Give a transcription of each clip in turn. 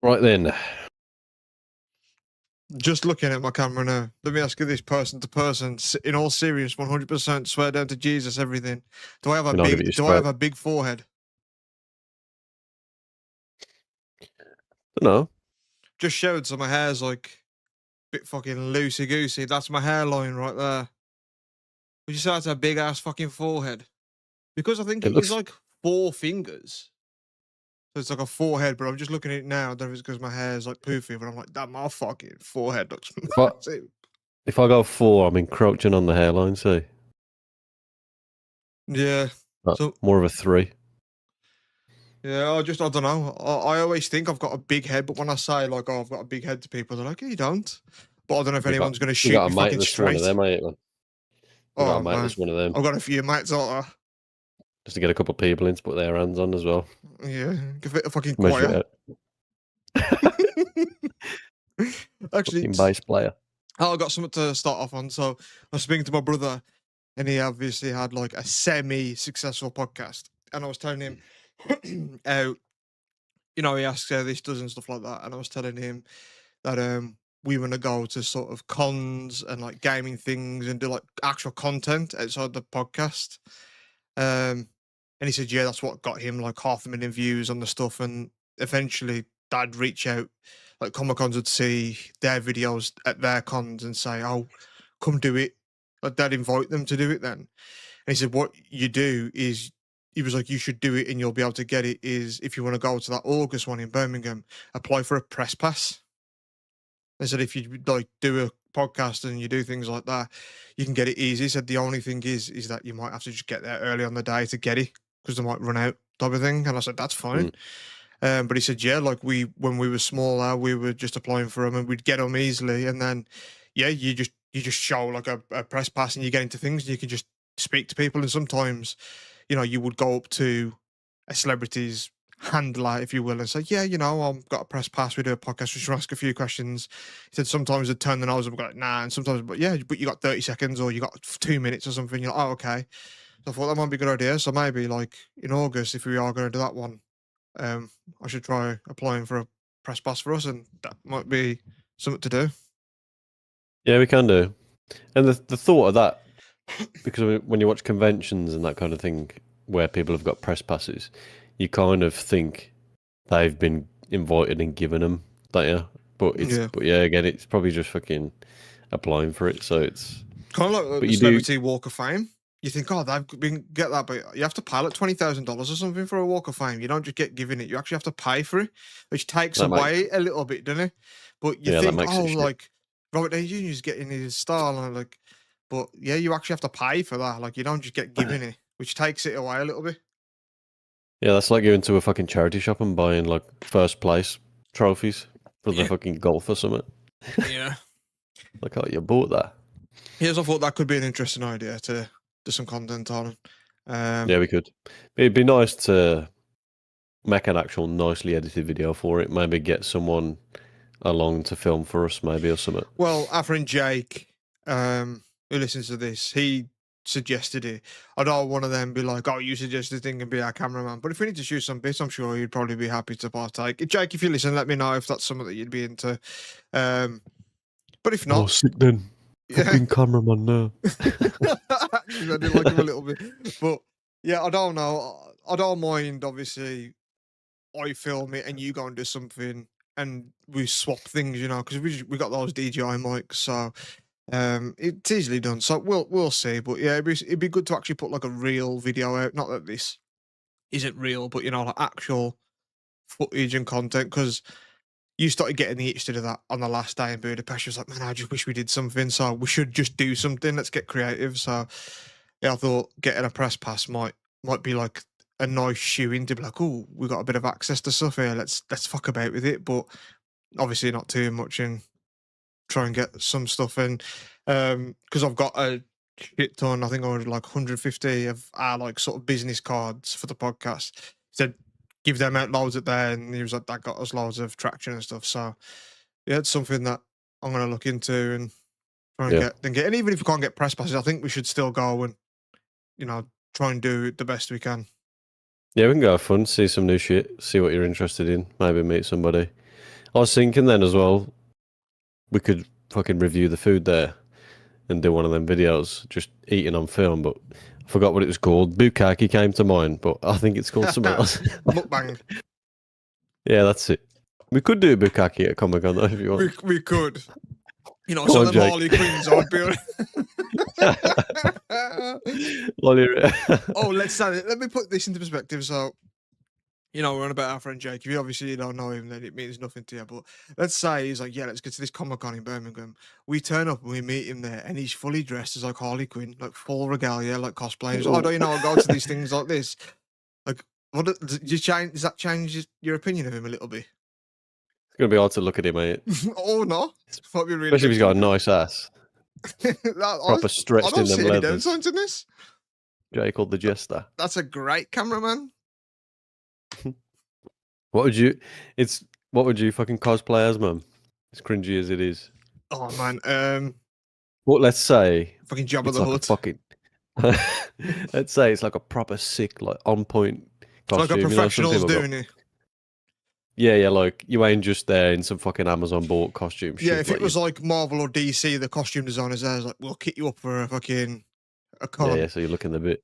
Right then. Just looking at my camera now. Let me ask you this, person to person, in all serious, 100%, swear down to Jesus, everything. Do I have a And I'll give it you big? Do I have straight. a big forehead? No. Just showed, so my hair's like a bit fucking loosey goosey. That's my hairline right there. Would you say that's a big ass fucking forehead? Because I think It it is looks like 4 fingers. So it's like a forehead, but I'm just looking at it now. I don't know if it's because my hair's like poofy, but I'm like, that my fucking forehead looks massive. if I go 4, I'm encroaching on the hairline, see? Yeah. So more of a 3. yeah, I don't know. I always think I've got a big head, but when I say like, oh, I've got a big head to people, they're like, you don't. But I don't know if anyone's going to We shoot got a me mate fucking that's one of straight. them, ain't we? We got a Oh mate man, that's one of them. I've got a few mates out Just to get a couple of people in to put their hands on as well. there. Yeah, give it a fucking Measure choir. it out. Actually, Fucking bass player. I got something to start off on. So I was speaking to my brother, and he obviously had like a semi-successful podcast, and I was telling him how, he asks how this does and stuff like that, and I was telling him that we want to go to sort of cons and like gaming things and do like actual content outside the podcast. And he said, yeah, that's what got him like 500,000 views on the stuff. And eventually they'd reach out, like Comic Cons would see their videos at their cons and say, oh, come do it. Like they'd invite them to do it then. And he said, what you do is, he was like, you should do it and you'll be able to get it. Is if you want to go to that August one in Birmingham, apply for a press pass. They said if you like do a podcast and you do things like that, you can get it easy. He said the only thing is that you might have to just get there early on the day to get it because they might run out type of thing. And I said that's fine. But he said, yeah, like when we were smaller, we were just applying for them and we'd get them easily. And then, yeah, you just show like a press pass and you get into things and you can just speak to people. And sometimes, you would go up to a celebrity's handler, if you will, and say, yeah, I've got a press pass. We do a podcast. We should ask a few questions. He said sometimes they'd turn the nose up and go, like, nah. And sometimes, but yeah, but you got 30 seconds or you got 2 minutes or something. You're like, oh, okay. So I thought that might be a good idea. So maybe like in August, if we are going to do that one, I should try applying for a press pass for us, and that might be something to do. Yeah, we can do. And the thought of that, because when you watch conventions and that kind of thing, where people have got press passes, you kind of think they've been invited and given them, don't you? But again, it's probably just fucking applying for it. So it's kind of like a celebrity walk of fame. You think, oh, they've been get that, but you have to pay like $20,000 or something for a walk of fame. You don't just get given it; you actually have to pay for it, which takes away a little bit, doesn't it? But you think, oh, like Robert Downey Jr. is getting his star, and like, but yeah, you actually have to pay for that. Like, you don't just get given it, which takes it away a little bit. Yeah, that's like going to a fucking charity shop and buying like first place trophies for the fucking golf or something. Yeah. Like, oh, you bought that. Yes, I thought that could be an interesting idea to do some content on. Yeah, we could. It'd be nice to make an actual nicely edited video for it. Maybe get someone along to film for us, maybe, or something. Well, our friend Jake, who listens to this, he suggested it. I don't want them be like, oh, you suggested the thing and be our cameraman. But if we need to shoot some bits, I'm sure you'd probably be happy to partake. Jake, if you listen, let me know if that's something that you'd be into. But if not, oh, sick then. Fucking cameraman now. Actually, I do like him a little bit, but yeah, I don't know. I don't mind. Obviously, I film it and you go and do something, and we swap things, because we got those DJI mics, so it's easily done. So we'll see. But yeah, it'd be good to actually put like a real video out. Not that this isn't real, but like actual footage and content, because you started getting the itch to do that on the last day in Budapest. You was like, man, I just wish we did something. So we should just do something. Let's get creative. So yeah, I thought getting a press pass might be like a nice shoe in to be like, oh, we got a bit of access to stuff here. Let's fuck about with it, but obviously not too much, and try and get some stuff in. Because I've got a shit ton. I think I ordered like 150 of our like sort of business cards for the podcast. He said give them out loads at there, and he was like, that got us loads of traction and stuff. So yeah, it's something that I'm gonna look into and try and get. And even if we can't get press passes, I think we should still go and try and do the best we can. Yeah, we can go have fun, see some new shit, see what you're interested in, maybe meet somebody. I was thinking then as well, we could fucking review the food there and do one of them videos, just eating on film, but I forgot what it was called. Bukkake came to mind, but I think it's called something else. Mukbang. Yeah, that's it. We could do a bukkake at Comic Con though if you want. We could. You know, Come so on, them Jake. Harley Quinns, I'd be. Oh, let me put this into perspective. So, you know, we're on about our friend Jake. If you obviously don't know him, then it means nothing to you. But let's say he's like, yeah, let's get to this Comic Con in Birmingham. We turn up and we meet him there, and he's fully dressed as like Harley Quinn, like full regalia, like cosplay. He's like, oh, don't you know I go to these things like this? Like, what does you change? Does that change your opinion of him a little bit? It's gonna be hard to look at him, mate. Oh no, might be really. Especially if he's got a nice ass. Proper I stretched don't in them see any leathers. downsides in this. Jake called the Jester. That's a great cameraman. What would you fucking cosplay as, man? As cringy as it is. Oh man, Well, let's say fucking Jabba it's the like a Hutt. fucking let's say it's like a proper sick, like on point costume. Like a professional's you know, doing it. Yeah, like you ain't just there in some fucking Amazon bought costume shit. Yeah, if it was like Marvel or DC, the costume designers there is like, we'll kit you up for a con. Yeah, so you're looking a bit.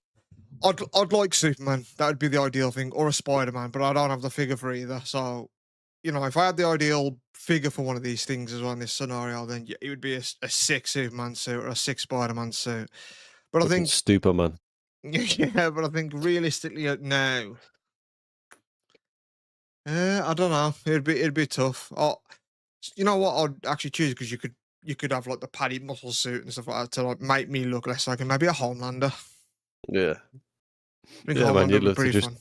I'd like Superman. That would be the ideal thing, or a Spider-Man, but I don't have the figure for either. So, you know, if I had the ideal figure for one of these things as well in this scenario, then yeah, it would be a sick Superman suit or a sick Spider-Man suit. But I think stupid, man. Yeah, but I think realistically now, I don't know. It'd be tough. Oh, you know what? I'd actually choose because you could have like the padded muscle suit and stuff like that to like make me look less like maybe a Homelander. Yeah. I think Yeah, man, you'd love to just.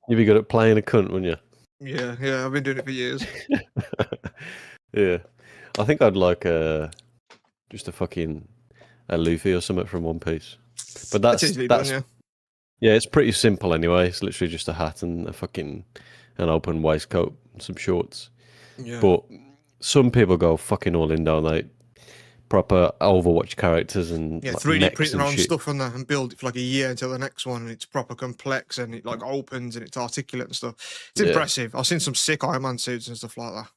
You'd be good at playing a cunt, wouldn't you? Yeah. I've been doing it for years. Yeah, I think I'd like just a Luffy or something from One Piece. But that's done, yeah, it's pretty simple anyway. It's literally just a hat and an open waistcoat and some shorts. Yeah. But some people go fucking all in, don't they? Proper Overwatch characters and yeah, like 3D printing and on shit. stuff on that and build it for like a year until the next one, and it's proper complex and it like opens and it's articulate and stuff. It's impressive. I've seen some sick Iron Man suits and stuff like that.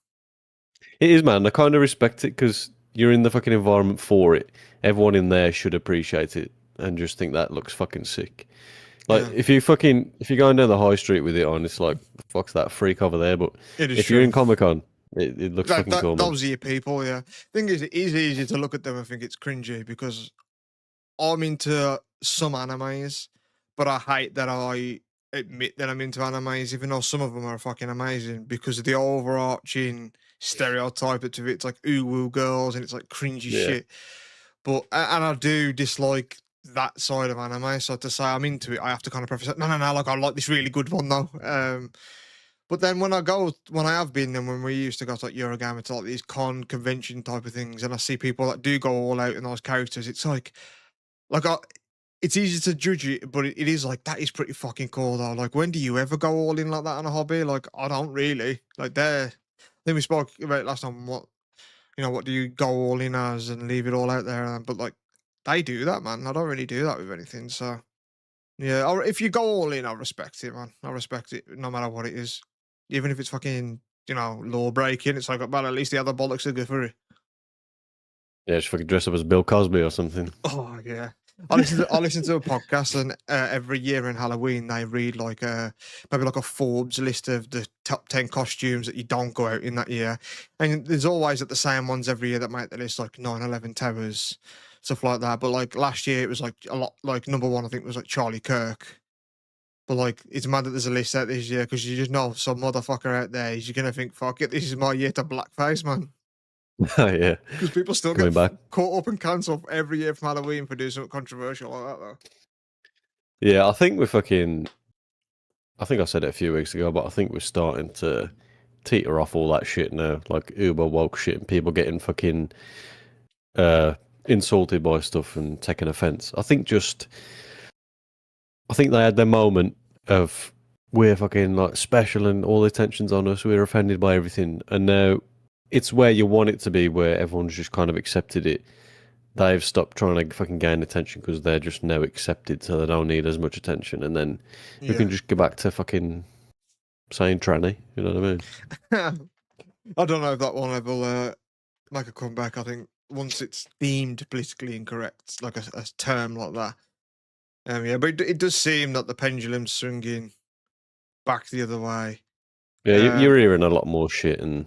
It is, man. I kind of respect it because you're in the fucking environment for it. Everyone in there should appreciate it and just think that looks fucking sick. Like if you're going down the high street with it on, it's like fuck's that freak over there. But if you're in Comic Con, it looks fucking cool. Those are your people, yeah. Thing is, it is easy to look at them and think it's cringy because I'm into some animes, but I hate that I admit that I'm into animes, even though some of them are fucking amazing because of the overarching stereotype of it. It's like uwu girls and it's like cringy shit. But and I do dislike that side of anime. So to say I'm into it, I have to kind of preface it. No, like I like this really good one though. But then when I have been, and when we used to go to like Eurogamer to like these convention type of things, and I see people that do go all out in those characters, it's like it's easy to judge it, but it is like that is pretty fucking cool though. Like, when do you ever go all in like that on a hobby? Like, I don't really. Like, I think we spoke about last time. What do you go all in as and leave it all out there? But like, they do that, man. I don't really do that with anything. So yeah, if you go all in, I respect it, man. I respect it no matter what it is. Even if it's fucking, law breaking, it's like, well, at least the other bollocks are good for it. Yeah, just fucking dress up as Bill Cosby or something. Oh yeah, I listen to a podcast, and every year in Halloween they read like maybe like a Forbes list of the top 10 costumes that you don't go out in that year, and there's always the same ones every year that make the list, like 9/11 towers, stuff like that. But like last year it was like a lot, like number one I think was like Charlie Kirk. But like, it's mad that there's a list out this year because you just know some motherfucker out there is going to think, fuck it, this is my year to blackface, man. Yeah. Because people still get caught up and cancelled every year from Halloween for doing something controversial like that, though. Yeah, I think I said it a few weeks ago, but I think we're starting to teeter off all that shit now, like uber woke shit and people getting fucking insulted by stuff and taking offense. I think they had their moment of we're fucking like special and all the attention's on us, we're offended by everything, and now it's where you want it to be, where everyone's just kind of accepted it. They've stopped trying to fucking gain attention because they're just now accepted, so they don't need as much attention, and then we can just go back to fucking saying tranny, you know what I mean? I don't know if that one ever will make a comeback. I think once it's deemed politically incorrect, like a term like that. Yeah, but it does seem that the pendulum's swinging back the other way. Yeah, you're hearing a lot more shit, and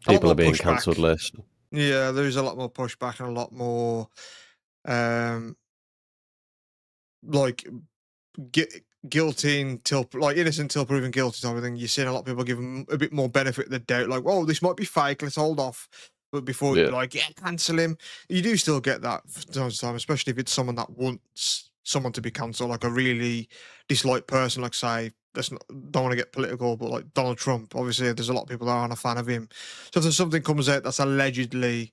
A lot people are more being cancelled pushback. less. Yeah, there's a lot more pushback and a lot more um like guilty until like innocent until proven guilty type of thing. You're seeing a lot of people give them a bit more benefit of the doubt, like, "Oh, this might be fake. Let's hold off." But before you'd Yeah, be like, "Yeah, cancel him." You do still get that from time to time, especially if it's someone that wants someone to be cancelled, like a really disliked person, like say, let's not, don't want to get political, but like Donald Trump. Obviously, there's a lot of people that aren't a fan of him. So if there's something comes out that's allegedly,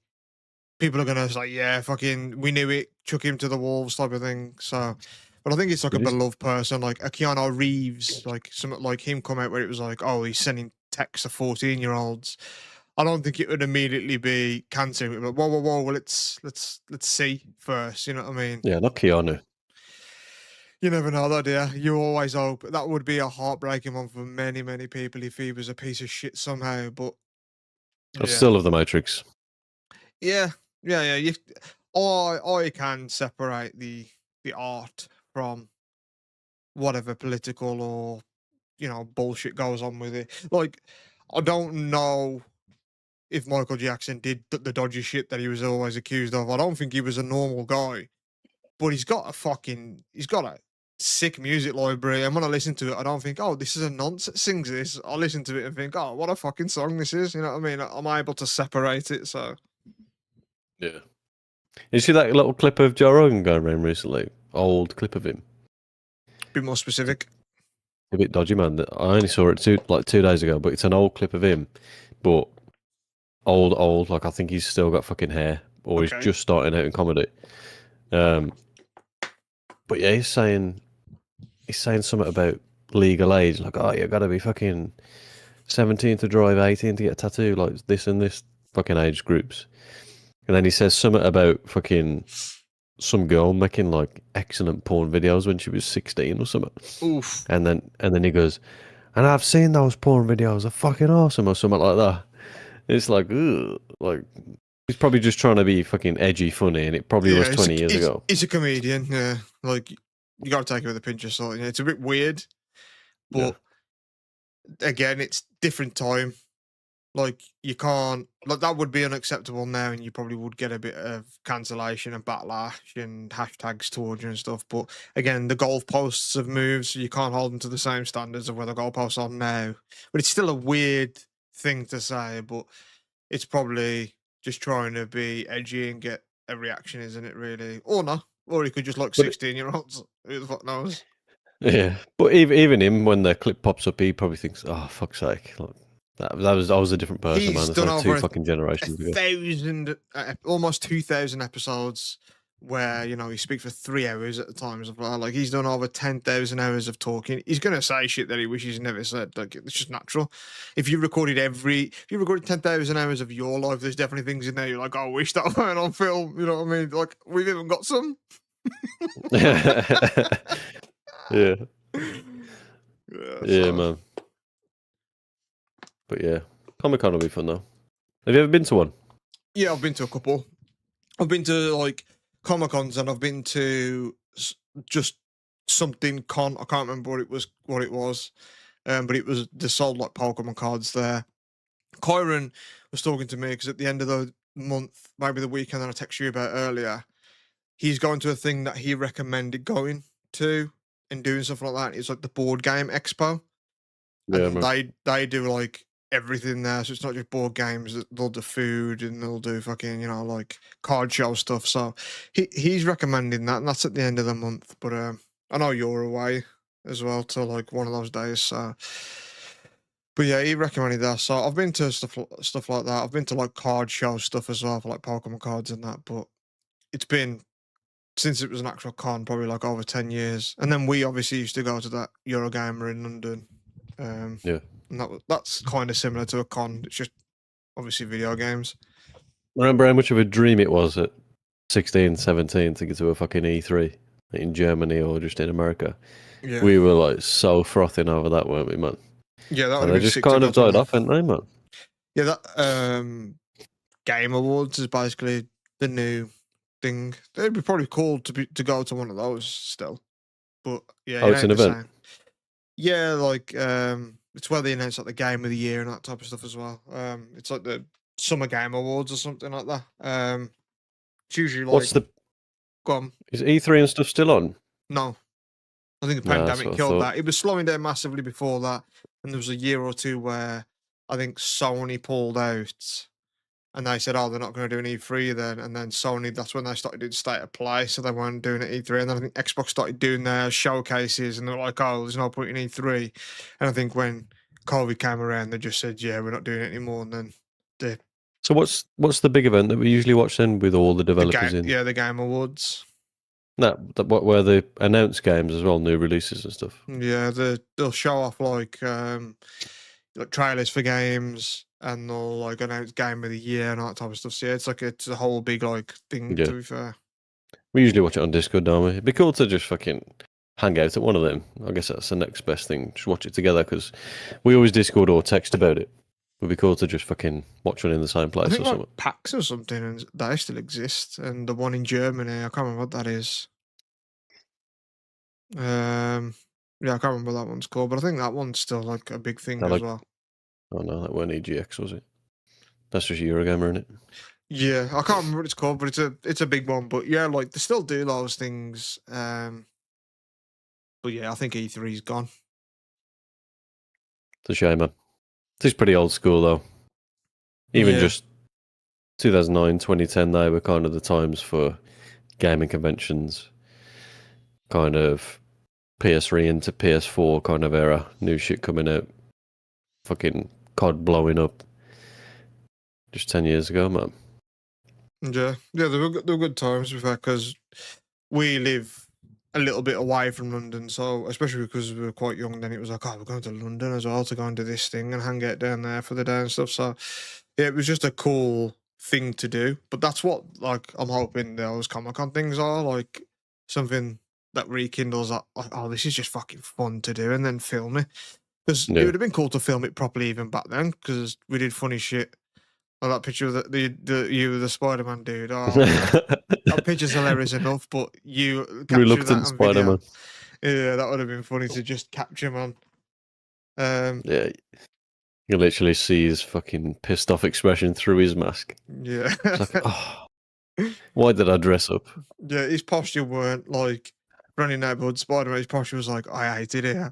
people are gonna say, "Yeah, fucking, we knew it, chuck him to the wolves," type of thing. So, but I think it's like a it is. beloved person, like a Keanu Reeves, like some like him come out where it was like, "Oh, he's sending texts to 14-year-olds." I don't think it would immediately be cancelling it, but whoa, whoa, whoa. Well, let's see first. You know what I mean? Yeah, not Keanu. You never know, though, dear. You always hope. That would be a heartbreaking one for many, many people if he was a piece of shit somehow. But I yeah, still love the Matrix. yeah, yeah. I can separate the art from whatever political or bullshit goes on with it. Like, I don't know if Michael Jackson did the dodgy shit that he was always accused of. I don't think he was a normal guy, but he's got a sick music library. And when I listen to it, I don't think, oh, this is a nonsense sings this. I listen to it and think, oh, what a fucking song this is. You know what I mean? I'm able to separate it. So Yeah. You see that little clip of Joe Rogan going around recently? Old clip of him. be more specific. A bit dodgy, man. I only saw it 2 days ago, but it's an old clip of him. But old. Like, I think he's still got fucking hair, or he's Okay. just starting out in comedy. But yeah, he's saying something about legal age. Like, oh, you gotta be fucking 17 to drive, 18 to get a tattoo, like this and this fucking age groups. And then he says something about fucking some girl making like excellent porn videos when she was 16 or something. Oof. And then he goes, and I've seen those porn videos, they're fucking awesome, or something like that. It's like, ugh, like he's probably just trying to be fucking edgy, funny, and it probably was 20 years ago. He's a comedian. Yeah, like you got to take it with a pinch of salt. Yeah, it's a bit weird, Yeah. but again, it's different time. Like you can't, like that would be unacceptable now, and you probably would get a bit of cancellation and backlash and hashtags towards you and stuff. But again, the goalposts have moved, so you can't hold them to the same standards of where the goalposts are now. But it's still a weird thing to say, but it's probably just trying to be edgy and get a reaction, isn't it? Really, or not, or he could just like But 16-year-olds. Who the fuck knows? yeah, but even him, when the clip pops up, he probably thinks, "Oh, fuck's sake!" Like, I was a different person, man. He's It's done like two over fucking a generations ago. thousand, almost 2,000 episodes where he speaks for 3 hours at a time. Stuff like that. Like he's done over 10,000 hours of talking. He's gonna say shit that he wishes he never said. Like it's just natural. If you recorded 10,000 hours of your life, there's definitely things in there you're like, oh, I wish that weren't on film. You know what I mean? Like we've even got some. Yeah, Yeah. yeah, So man. But yeah, Comic Con will be fun though. Have you ever been to one? yeah, I've been to a couple. I've been to like Comic Cons and I've been to just something con. I can't remember what it was, but it was they sold like Pokemon cards there. Kyron was talking to me because at the end of the month, maybe the weekend that I texted you about earlier, he's going to a thing that he recommended going to and doing stuff like that. It's like the board game expo, Yeah, I and remember. they do like everything there. So it's not just board games. They'll do food and they'll do fucking like card show stuff. So he's recommending that, and that's at the end of the month. But I know you're away as well to like one of those days. So, but yeah, he recommended that. So I've been to stuff like that. I've been to like card show stuff as well for like Pokemon cards and that. But it's been since it was an actual con, probably like over 10 years. And then we obviously used to go to that Eurogamer in London. Yeah. And that's kind of similar to a con. It's just obviously video games. Remember how much of a dream it was at 16, 17 to get to a fucking E3 in Germany or just in America? Yeah, We were like so frothing over that, weren't we, man? yeah, that would And have they been just sick to kind go of to died one. off, haven't they, man? Yeah, that Game Awards is basically the new thing. It'd be probably cool to go to one of those still, but yeah, Oh, it it's ain't an the event. same. Yeah, like it's where they announce like the game of the year and that type of stuff as well. It's like the Summer Game Awards or something like that. It's usually What's like the go on. is E3 and stuff still on? No, I think the No, that's pandemic what I killed thought. that. It was slowing down massively before that, and there was a year or two where I think Sony pulled out, and they said, "Oh, they're not going to do an E3 then." And then Sony, that's when they started doing State of Play, so they weren't doing it E3. And then I think Xbox started doing their showcases, and they were like, "Oh, there's no point in E3." And I think when COVID came around, they just said, "Yeah, we're not doing it anymore." And then the So what's the big event that we usually watch then with all the developers in? the Game Awards. No, what where they announce games as well, new releases and stuff. Yeah, they'll show off like trailers for games, and they'll like announce game of the year and all that type of stuff. So yeah, it's a whole big like thing. Yeah, To be fair, we usually watch it on Discord, don't we? It'd be cool to just fucking hang out at one of them. I guess that's the next best thing. Just watch it together because we always Discord or text about it. It'd be cool to just fucking watch one in the same I place think or like something. PAX or something, and they still exist. And the one in Germany, I can't remember what that is. Yeah, I can't remember what that one's called, but I think that one's still like a big thing I as like. well. Oh no, that weren't EGX, was it? That's just Eurogamer, isn't it? Yeah, I can't remember what it's called, but it's a big one. But yeah, like they still do those things. But yeah, I think E3's gone. It's a shame, man. It's pretty old school though. Even Yeah, just 2009, 2010, they were kind of the times for gaming conventions. Kind of PS3 into PS4 kind of era. New shit coming out. Fucking COD blowing up. Just 10 years ago, man. yeah, they were good times with that because we live a little bit away from London, so especially because we were quite young, then it was like, oh, we're going to London as well to go and do this thing and hang out down there for the day and stuff. So yeah, it was just a cool thing to do. But that's what like I'm hoping those Comic Con things are like something that rekindles that like, oh, this is just fucking fun to do and then film it. Because it Yeah. would have been cool to film it properly even back then, because we did funny shit. Like that picture of the you the Spider Man dude. Oh man. That picture's hilarious enough, but you capture that Reluctant on Spider video. Man. Yeah, that would have been funny to just capture, man. Um, Yeah. You can literally see his fucking pissed off expression through his mask. yeah. It's like, oh, why did I dress up? Yeah, his posture weren't like running neighborhood Spider Man. His posture was like, I hated it.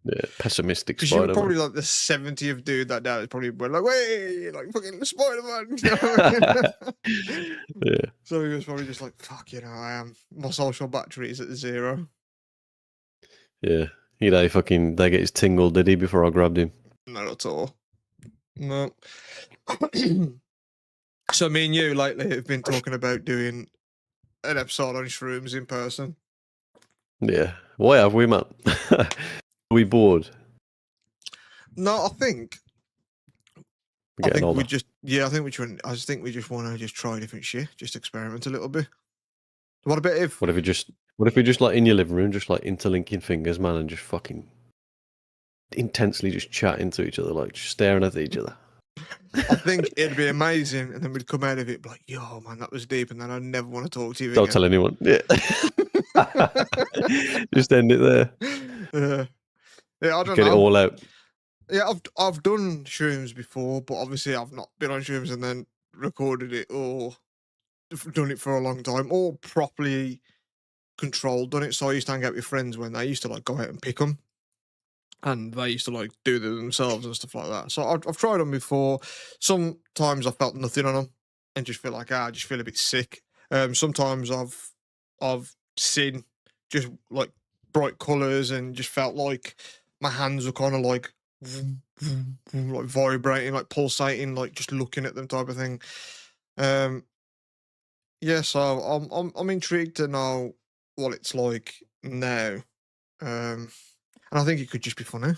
Yeah, pessimistic Because you were Spider Man. probably like the 70th dude that day. It's probably went like, wait, like fucking Spider Man. You know what I mean? Yeah. So he was probably just like, fuck, I am. My social battery is at 0. Yeah. They get his tingle, did he, before I grabbed him? Not at all. No. So me and you lately have been talking about doing an episode on Shrooms in person. Yeah. Why have we, man? Are we bored? No, I think We're getting older. I think we just want to just try different shit, just experiment a little bit. What about if What if we just like in your living room, just like interlinking fingers, man, and just fucking intensely just chatting to each other, like just staring at each other? I think it'd be amazing, and then we'd come out of it like, yo, man, that was deep, and then I'd never want to talk to you Don't again. tell anyone. Yeah. Just end it there. Yeah, I don't Get know. it all out. Yeah, I've done Shrooms before, but obviously I've not been on Shrooms and then recorded it or done it for a long time or properly controlled done it. So I used to hang out with friends when they used to like go out and pick them, and they used to like do them themselves and stuff like that. So I've tried them before. Sometimes I felt nothing on them and just feel like I just feel a bit sick. Sometimes I've seen just like bright colours and just felt like my hands were kind of like like vibrating, like pulsating, like just looking at them type of thing. Um, yeah, so I'm intrigued to know what it's like now. And I think it could just be funny,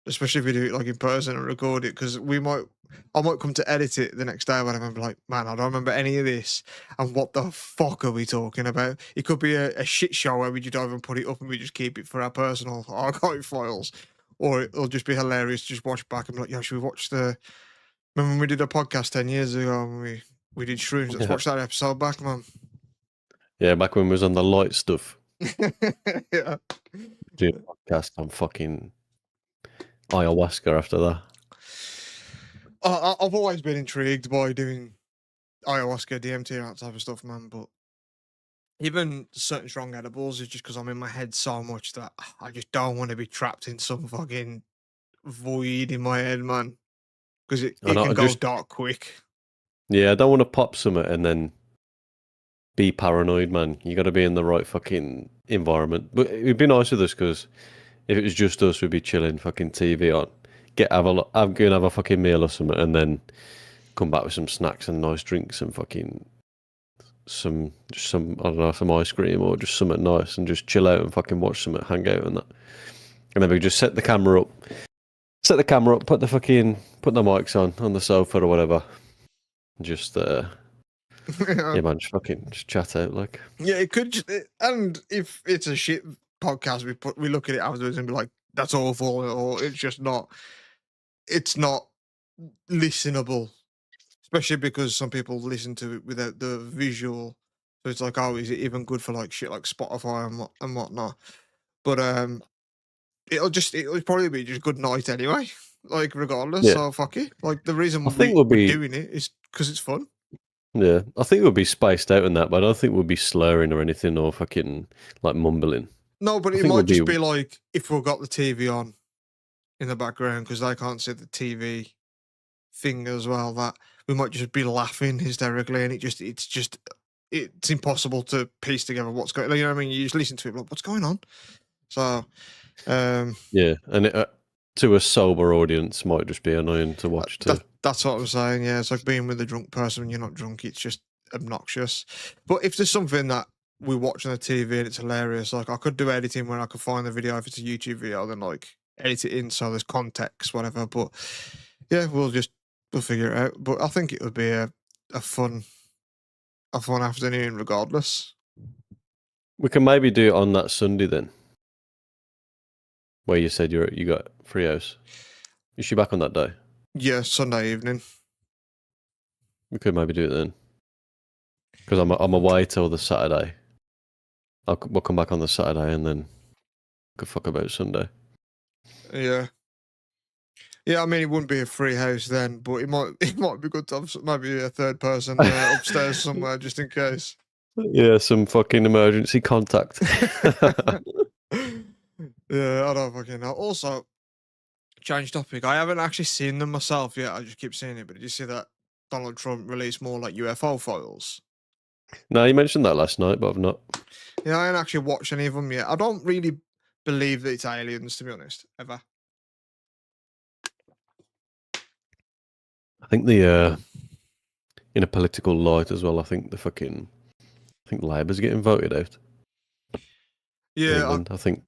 especially if we do it like in person and record it, because I might come to edit it the next day when I remember like, man, I don't remember any of this, and what the fuck are we talking about? It could be a shit show where we just don't even put it up and we just keep it for our personal archive files, or it'll just be hilarious to just watch back and be like, yeah, should we watch the Remember when we did a podcast 10 years ago and we did Shrooms? Let's Yeah. watch that episode back, man. Yeah, back when we was on the light stuff, Yeah. doing a podcast on fucking ayahuasca after that. I've always been intrigued by doing ayahuasca, DMT, and that type of stuff, man. But even certain strong edibles is just because I'm in my head so much that I just don't want to be trapped in some fucking void in my head, man. Because And it I can go just, dark quick. yeah, I don't want to pop something and then be paranoid, man. You got to be in the right fucking environment. But it'd be nice with us because if it was just us, we'd be chilling, fucking TV on, go and have a fucking meal or something, and then come back with some snacks and nice drinks and fucking some I don't know, some ice cream or just something nice and just chill out and fucking watch something, hang out and that. And then we just set the camera up, put the mics on the sofa or whatever, and just yeah, man, just chat out like. Yeah, it could. And if it's a shit podcast, we look at it afterwards and be like, "That's awful," or it's just not. It's not listenable, especially because some people listen to it without the visual. So it's like, oh, is it even good for like shit like Spotify and whatnot? But it'll probably be just good night anyway. Like regardless, Yeah, so fuck it. Like the I reason think we'll we're be. doing it is because it's fun. Yeah, I think we'll be spaced out in that, but I don't think we'll be slurring or anything or fucking like mumbling. No, but I it think we'll might be. just be like if we've got the TV on in the background because they can't see the TV thing as well. That we might just be laughing hysterically, and it's impossible to piece together what's going. You know what I mean? You just listen to it, like what's going on. So Yeah, and to a sober audience might just be annoying to watch too. that's what I'm saying. Yeah, it's like being with a drunk person when you're not drunk. It's just obnoxious. But if there's something that we watch on the TV and it's hilarious, like I could do editing where I could find the video if it's a YouTube video, then like edit it in so there's context, whatever. But yeah, we'll figure it out. But I think it would be a fun afternoon regardless. We can maybe do it on that Sunday then, where you said you got free house. Is she back on that day? Yeah, Sunday evening. We could maybe do it then, because I'm away till the Saturday. We'll come back on the Saturday and then could fuck about Sunday. Yeah. Yeah, I mean it wouldn't be a free house then, but it might be good to have maybe a third person upstairs somewhere just in case. Yeah, some fucking emergency contact. Yeah, I don't fucking know. Also, change topic. I haven't actually seen them myself yet. I just keep seeing it. But did you see that Donald Trump released more like UFO files? No, you mentioned that last night, but I've not. Yeah, I haven't actually watched any of them yet. I don't really believe that it's aliens, to be honest, ever. I think in a political light as well. I think Labour's getting voted out. In Yeah, England, I think.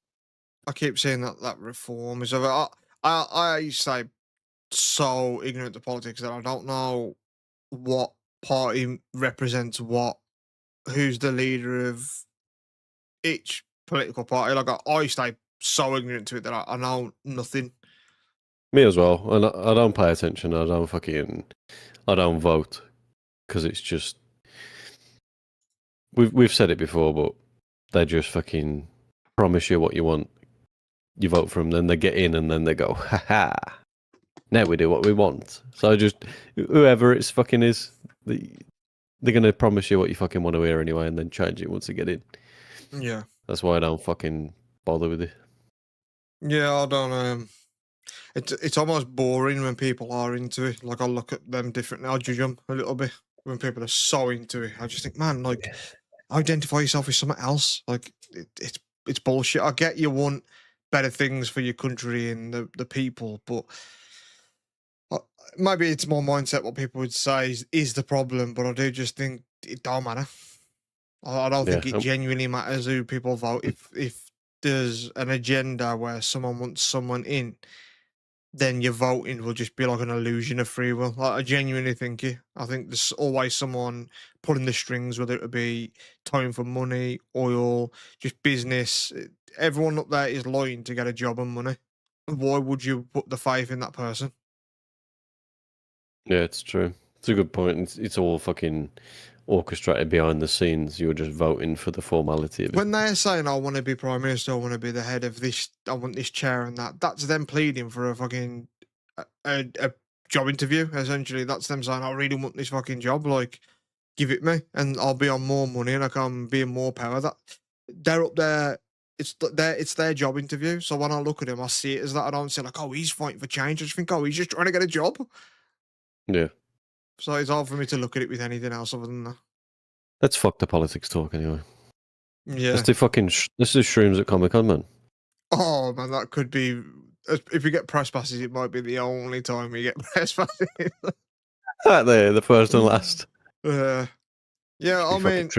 I keep saying that reform is over. I say so ignorant to politics that I don't know what party represents what, who's the leader of each political party. Like I stay so ignorant to it that I know nothing. Me as well, and I don't pay attention. I don't vote because it's just we've said it before, but they just fucking promise you what you want. You vote for them, then they get in, and then they go, ha ha. Now we do what we want. So just whoever it's fucking is, they're gonna promise you what you fucking want to hear anyway, and then change it once they get in. Yeah, That's why I don't fucking bother with it. yeah. I don't. It's almost boring when people are into it. Like I look at them differently. I judge them a little bit when people are so into it. I just think, man, like identify yourself with something else. Like it's bullshit. I get you want better things for your country and the people, but uh, maybe it's more mindset. What people would say is the problem, but I do just think it don't matter. I don't Yeah, think it genuinely matters who people vote. If there's an agenda where someone wants someone in, then your voting will just be like an illusion of free will. Like, I genuinely think it. I think there's always someone pulling the strings, whether it be time for money, oil, just business. Everyone up there is lying to get a job and money. Why would you put the faith in that person? Yeah, it's true. It's a good point. It's all fucking orchestrated behind the scenes. You're just voting for the formality of it. When they're saying, I want to be prime minister, I want to be the head of this, I want this chair and that, that's them pleading for a fucking a job interview. Essentially, that's them saying, I really want this fucking job. Like, give it me, and I'll be on more money, and I can be in more power. That they're up there. It's their job interview. So when I look at him, I see it as that. I don't say like, oh, he's fighting for change. I just think, oh, he's just trying to get a job. Yeah. So it's hard for me to look at it with anything else other than that. Let's fuck the politics talk anyway. Yeah. Let's do let's do shrooms at Comic Con, man. Oh man, that could be. If you get press passes, it might be the only time we get press passes. Right there, the first and last. Yeah, I mean,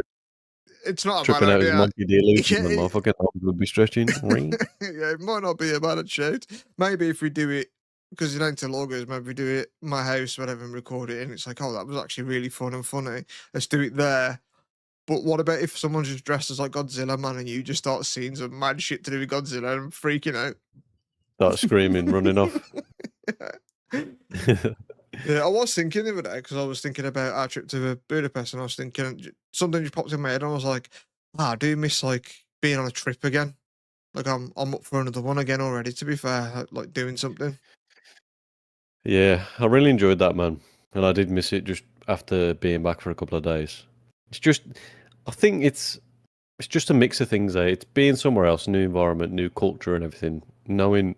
it's not a bad tripping out his idea. monkey delusion, Yeah, and my fucking arms would be stretching. yeah, it might not be a bad shout. Maybe if we do it, because it ain't till August, maybe we do it at my house, whatever, and record it, and it's like, oh, that was actually really fun and funny. Let's do it there. But what about if someone's just dressed as like Godzilla, man, and you just start seeing some mad shit to do with Godzilla and freaking out? Start screaming, running off. Yeah, I was thinking the other day because I was thinking about our trip to Budapest, and I was thinking something just popped in my head, and I was like, I do miss like being on a trip again. Like I'm up for another one again already. To be fair, like doing something. Yeah, I really enjoyed that, man, and I did miss it just after being back for a couple of days. It's just, I think it's just a mix of things. It's being somewhere else, new environment, new culture, and everything. Knowing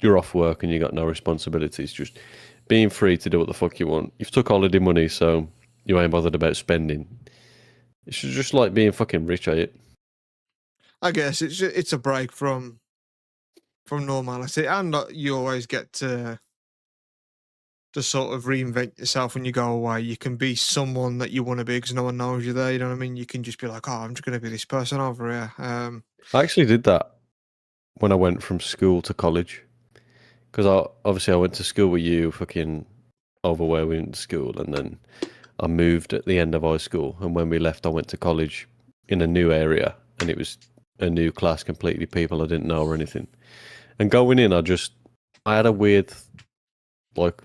you're off work and you got no responsibilities, just being free to do what the fuck you want. You've took holiday money, so you ain't bothered about spending. It's just like being fucking rich, ain't it? I guess it's a break from normality, and you always get to sort of reinvent yourself when you go away. You can be someone that you want to be because no one knows you there. You know what I mean? You can just be like, oh, I'm just going to be this person over here. I actually did that when I went from school to college, because I went to school with you, fucking over where we went to school, and then I moved at the end of high school, and when we left, I went to college in a new area, and it was a new class, completely people I didn't know or anything. And going in, I had a weird, like,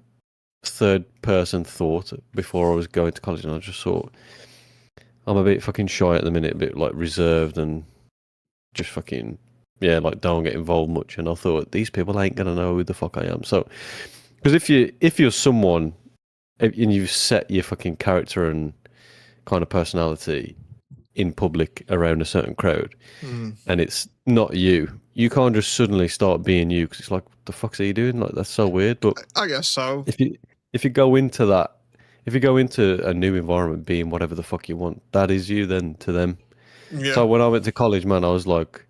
third person thought before I was going to college, and I just thought, I'm a bit fucking shy at the minute, a bit like reserved and just fucking, yeah, like don't get involved much. And I thought, these people ain't gonna know who the fuck I am. So, because if you're someone and you've set your fucking character and kind of personality in public around a certain crowd, and it's not you, you can't just suddenly start being you, because it's like, what the fuck's are you doing? Like, that's so weird. But I guess so. If you go into that, if you go into a new environment being whatever the fuck you want, that is you then to them. Yeah. So when I went to college, man, I was like,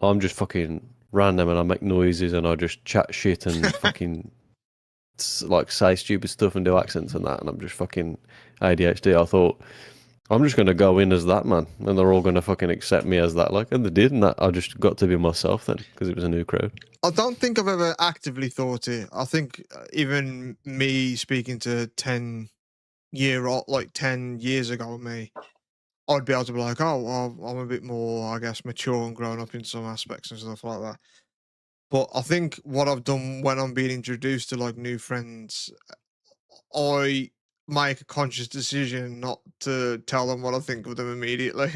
I'm just fucking random, and I make noises, and I just chat shit and fucking like say stupid stuff and do accents and that, and I'm just fucking ADHD. I thought, I'm just gonna go in as that, man, and they're all gonna fucking accept me as that, like, and they did, and that I just got to be myself then because it was a new crowd. I don't think I've ever actively thought it. I think even me speaking to 10 years ago, me, I'd be able to be like, oh, well, I'm a bit more, I guess, mature and grown up in some aspects and stuff like that. But I think what I've done when I'm being introduced to like new friends, I make a conscious decision not to tell them what I think of them immediately.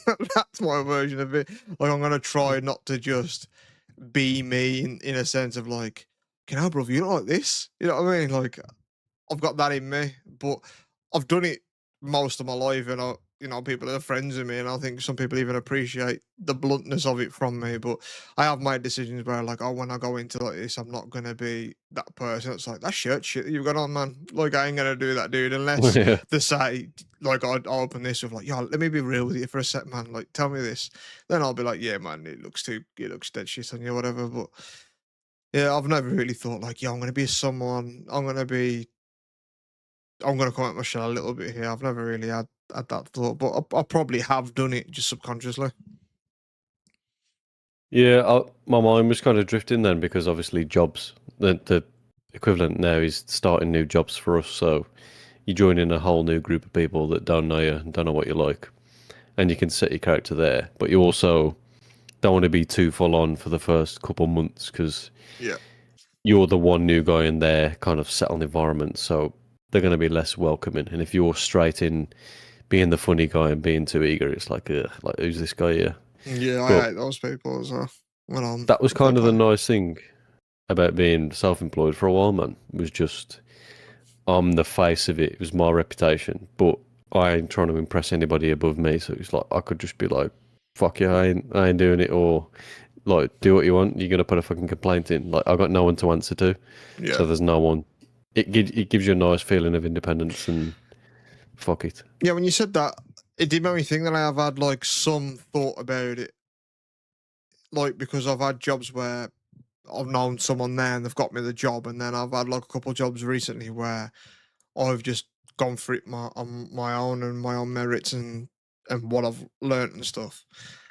That's my version of it. Like I'm gonna try not to just be me in a sense of like, can I, bro, you don't like this? You know what I mean? Like I've got that in me, but I've done it most of my life, and people are friends with me, and I think some people even appreciate the bluntness of it from me. But I have made decisions where, like, oh, when I go into like this, I'm not gonna be that person. It's like that shirt shit that you've got on, man. Like, I ain't gonna do that, dude, unless Yeah. they say, like, I'll open this with like, yo, let me be real with you for a sec, man. Like, tell me this. Then I'll be like, yeah, man, it looks dead shit on you, whatever. But yeah, I've never really thought like, yo, I'm gonna be someone. I'm going to come out my shell a little bit here. I've never really had that thought, but I probably have done it just subconsciously. Yeah, my mind was kind of drifting then, because obviously jobs, the equivalent now is starting new jobs for us. So you join in a whole new group of people that don't know you, don't know what you like, and you can set your character there. But you also don't want to be too full on for the first couple months, because Yeah. you're the one new guy in their kind of settled environment, so they're going to be less welcoming. And if you're straight in being the funny guy and being too eager, it's like, ugh, like who's this guy here? Yeah, I But hate those people as well. Well, that was if they kind of the play. nice thing about being self-employed for a while, man. Was just I'm the face of it. It was my reputation, but I ain't trying to impress anybody above me. So it's like I could just be like, "Fuck you, I ain't doing it," or like, "Do what you want." You're gonna put a fucking complaint in. Like I got no one to answer to, Yeah. so there's no one. It gives you a nice feeling of independence and fuck it. Yeah, when you said that, it did make me think that I have had like some thought about it. Like, because I've had jobs where I've known someone there and they've got me the job, and then I've had like a couple of jobs recently where I've just gone for it on my own and my own merits and what I've learnt and stuff.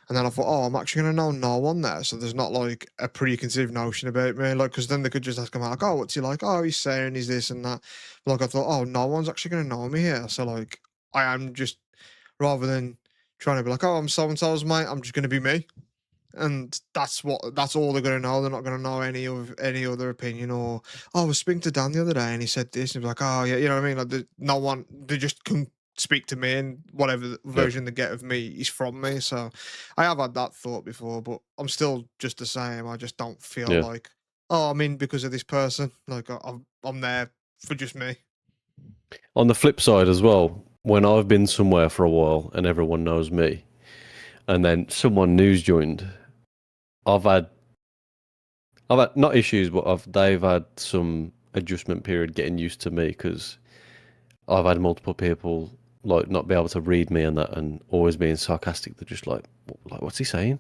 And then I thought, oh, I'm actually gonna know no one there, so there's not like a preconceived notion about me, like, because then they could just ask him like, oh, what's he like? Oh, he's saying he's this and that. Like I thought, oh, no one's actually gonna know me here, so like I am just, rather than trying to be like, oh, I'm so and so's mate, I'm just gonna be me, and that's all they're gonna know. They're not gonna know any other opinion, or oh, I was speaking to Dan the other day and he said this, and be like, oh yeah, you know what I mean? Like no one, they just can speak to me, and whatever Yeah, version they get of me is from me. So I have had that thought before, but I'm still just the same. I just don't feel yeah. like, oh, I'm in because of this person. Like I'm there for just me. On the flip side as well, when I've been somewhere for a while and everyone knows me, and then someone new's joined, I've had I've had not issues, but they've had some adjustment period getting used to me because I've had multiple people like not be able to read me and that, and always being sarcastic. They're just like, what's he saying?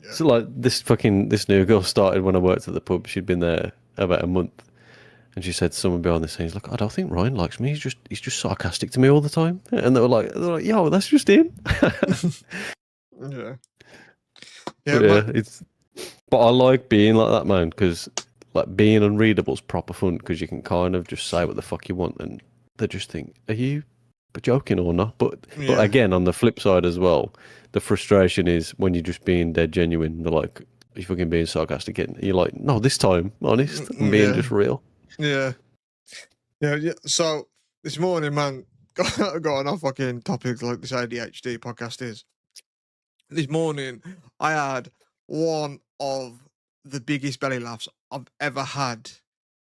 Yeah. So like this new girl started when I worked at the pub. She'd been there about a month, and she said to someone behind the scenes, "Look, I don't think Ryan likes me. He's just sarcastic to me all the time." And they're like, "Yo, that's just him." Yeah. Yeah, But yeah, but I like being like that, man, because like being unreadable is proper fun because you can kind of just say what the fuck you want, and they just think, "Are you joking or not?" But yeah. again, on the flip side as well, the frustration is when you're just being dead genuine. They're like, "You fucking being sarcastic," and you're like, "No, this time, honest, I'm being Yeah. just real." Yeah. Yeah, yeah. So this morning, man, got on a fucking topic like this ADHD podcast is. This morning, I had one of the biggest belly laughs I've ever had,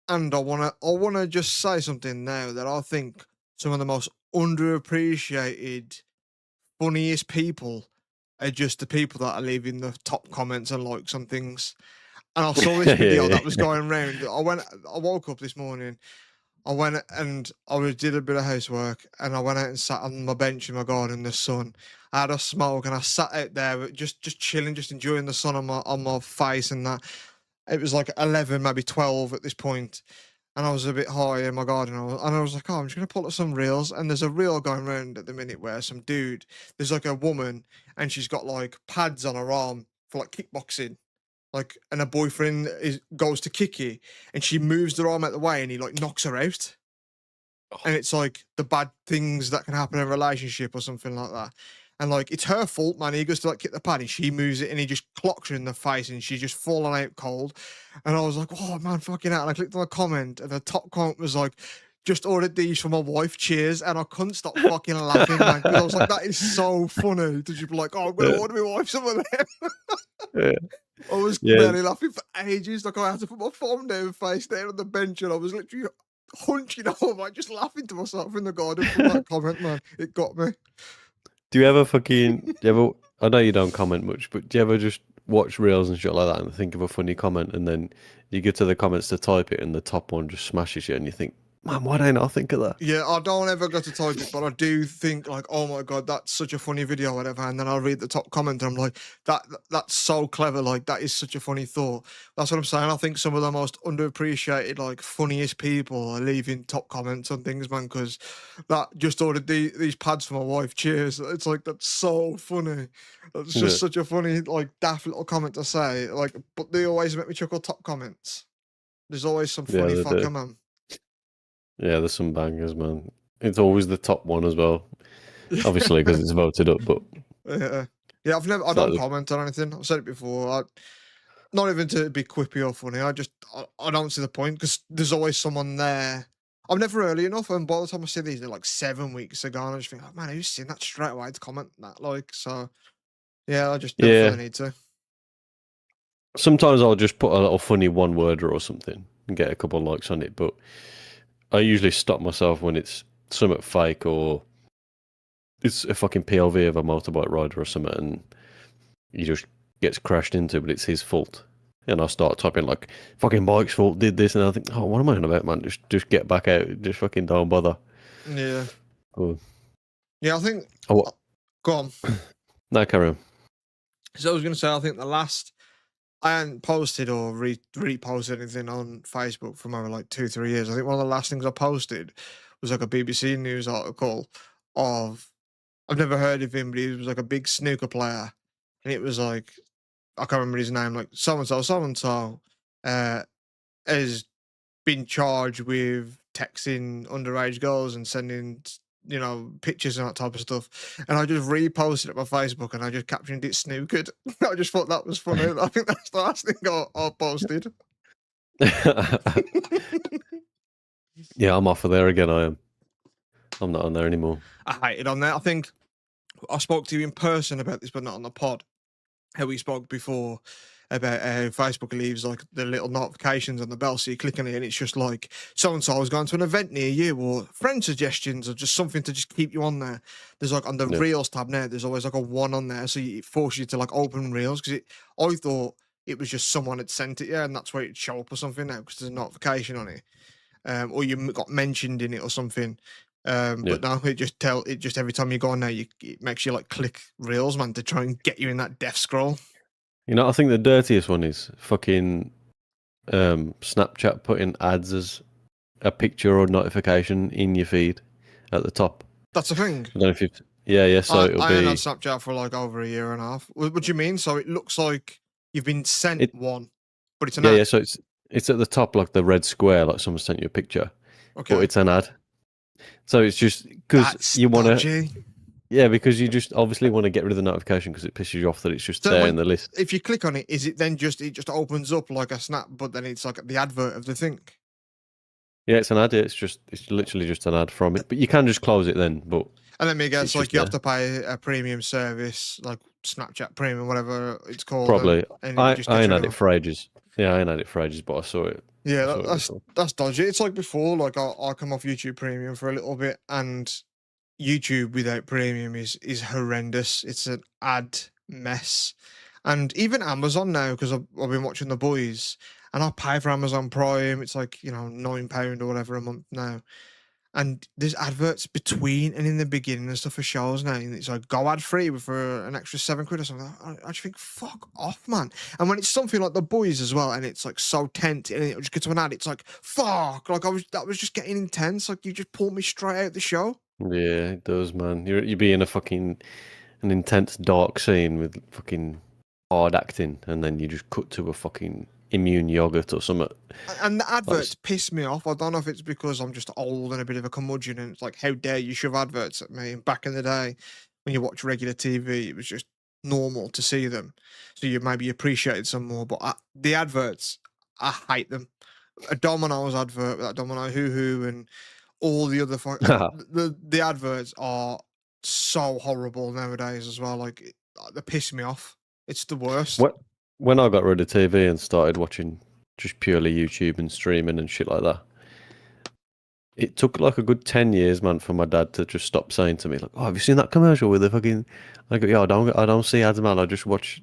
and I wanna just say something now that I think some of the most underappreciated, funniest people are just the people that are leaving the top comments and likes on things. And I saw this Yeah, video yeah, that was going around. I woke up this morning. I went and did a bit of housework, and I went out and sat on my bench in my garden in the sun. I had a smoke, and I sat out there just chilling, just enjoying the sun on my face and that. It was like 11, maybe 12 at this point, and I was a bit high in my garden. And I was like, oh, I'm just gonna pull up some reels. And there's a reel going around at the minute where there's like a woman, and she's got like pads on her arm for like kickboxing, like, and her boyfriend goes to kick her, and she moves her arm out the way, and he like knocks her out. And it's like the bad things that can happen in a relationship or something like that. And like it's her fault, man. He goes to like kick the pad, and she moves it, and he just clocks her in the face, and she's just falling out cold. And I was like, oh man, fucking out. And I clicked on the comment, and the top comment was like, just ordered these for my wife, cheers. And I couldn't stop fucking laughing, man, because I was like, that is so funny. To just be like, oh, I'm gonna yeah, order my wife some of them. yeah, I was yeah. barely laughing for ages. Like I had to put my phone down, face down on the bench, and I was literally hunching over, just laughing to myself in the garden from that comment, man. It got me. Do you ever I know you don't comment much, but do you ever just watch reels and shit like that and think of a funny comment, and then you get to the comments to type it, and the top one just smashes you, and you think, man, why didn't I think of that? Yeah, I don't ever go to type it, but I do think like, oh my god, that's such a funny video, whatever. And then I'll read the top comment, and I'm like, that's so clever. Like that is such a funny thought. That's what I'm saying. I think some of the most underappreciated, like funniest people are leaving top comments on things, man. Because that just ordered these pads for my wife. Cheers. It's like that's so funny. That's Yeah, just such a funny, like daft little comment to say. Like, but they always make me chuckle. Top comments. There's always some yeah, funny they do. fucker, man. Yeah, there's some bangers, man. It's always the top one as well, obviously because it's voted up. But Yeah. Yeah, I it's don't like, comment on anything. I've said it before. not even to be quippy or funny. I don't see the point because there's always someone there. I'm never early enough, and by the time I see these, they're like 7 weeks ago, and I just think, like, man, who's seen that straight away to comment that? Like, so yeah, I just never feel Yeah. the need to. Sometimes I'll just put a little funny one worder or something and get a couple of likes on it, but I usually stop myself when it's something fake or it's a fucking POV of a motorbike rider or something and he just gets crashed into, but it's his fault. And I start typing like, fucking bike's fault, did this, and I think, oh, what am I on about, man? Just get back out, just fucking don't bother. Yeah, Oh, yeah. I think. oh Go on. no, carry on. So I was going to say, I think the last I hadn't posted or reposted anything on Facebook for over like 2-3 years. I think one of the last things I posted was like a BBC News article of I've never heard of him, but he was like a big snooker player, and it was like I can't remember his name, like so and so, has been charged with texting underage girls and sending pictures and that type of stuff. And I just reposted it on my Facebook and I just captioned it snookered. I just thought that was funny. I think that's the last thing I posted. Yeah, I'm off of there again. I am. I'm not on there anymore. I hate it on there. I think I spoke to you in person about this, but not on the pod. How we spoke before about how Facebook leaves like the little notifications on the bell, so you click on it and it's just like so and so is going to an event near you, or friend suggestions, or just something to just keep you on there. There's like on the Yeah. Reels tab now, there's always like a one on there, so it forces you to like open Reels because I thought it was just someone had sent it, yeah, and that's where it'd show up or something now because there's a notification on it, or you got mentioned in it or something. Yeah. But now it just every time you go on there, it makes you like click Reels, man, to try and get you in that death scroll. You know, I think the dirtiest one is fucking Snapchat putting ads as a picture or notification in your feed at the top. That's the thing. I don't know if you've... Yeah, so it'll I ain't be... had Snapchat for like over a year and a half. What do you mean? So it looks like you've been sent one, but it's an ad. Yeah, so it's at the top, like the red square, like someone sent you a picture. Okay. But it's an ad. So it's just because you want to... Yeah, because you just obviously want to get rid of the notification because it pisses you off that it's just there in the list. If you click on it, is it then it just opens up like a snap, but then it's like the advert of the thing? Yeah, it's an ad. It's literally just an ad from it. But you can just close it then. But and then me guess like you there. have to pay a premium service, like Snapchat Premium, whatever it's called. Probably. And I ain't had it for ages. Yeah, I ain't had it for ages, but I saw it. Yeah, that's dodgy. It's like before, like I come off YouTube Premium for a little bit, and YouTube without premium is horrendous. It's an ad mess. And even Amazon now, because I've been watching The Boys, and I pay for Amazon Prime. It's like, £9 or whatever a month now. And there's adverts between and in the beginning and stuff for shows now. And it's like, go ad free for an extra £7 or something. I just think, fuck off, man. And when it's something like The Boys as well, and it's like so tense, and it just gets to an ad, it's like, fuck. Like that was just getting intense. Like you just pulled me straight out the show. Yeah, it does, man. You be in an intense dark scene with fucking hard acting, and then you just cut to a fucking immune yogurt or something. And the adverts piss me off. I don't know if it's because I'm just old and a bit of a curmudgeon, and it's like, how dare you shove adverts at me? And back in the day, when you watch regular TV, it was just normal to see them, so you maybe appreciated some more. But the adverts, I hate them. A Domino's advert, that Domino Hoo and all the other the adverts are so horrible nowadays as well. Like they piss me off. It's the worst. When I got rid of TV and started watching just purely YouTube and streaming and shit like that, it took like a good 10 years, man, for my dad to just stop saying to me, like, "Oh, have you seen that commercial with the fucking?" I go, "Yeah, I don't see ads, man. I just watch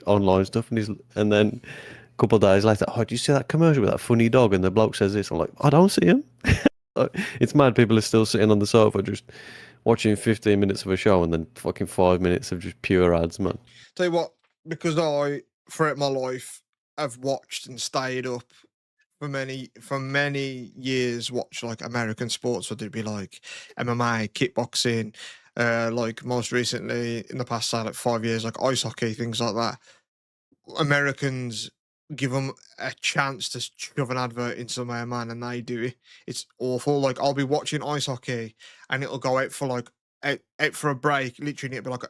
online stuff." And then a couple of days later, "Oh, did you see that commercial with that funny dog?" And the bloke says this. I'm like, "I don't see him." It's mad. People are still sitting on the sofa just watching 15 minutes of a show and then fucking 5 minutes of just pure ads, man. Tell you what, because I, throughout my life, have watched and stayed up for many years, watch like American sports, whether it be like MMA, kickboxing, like most recently in the past, say like 5 years, like ice hockey, things like that. Americans give them a chance to shove an advert in somewhere, man, and they do it. It's awful. Like I'll be watching ice hockey, and it'll go out for like out for a break. Literally, it'll be like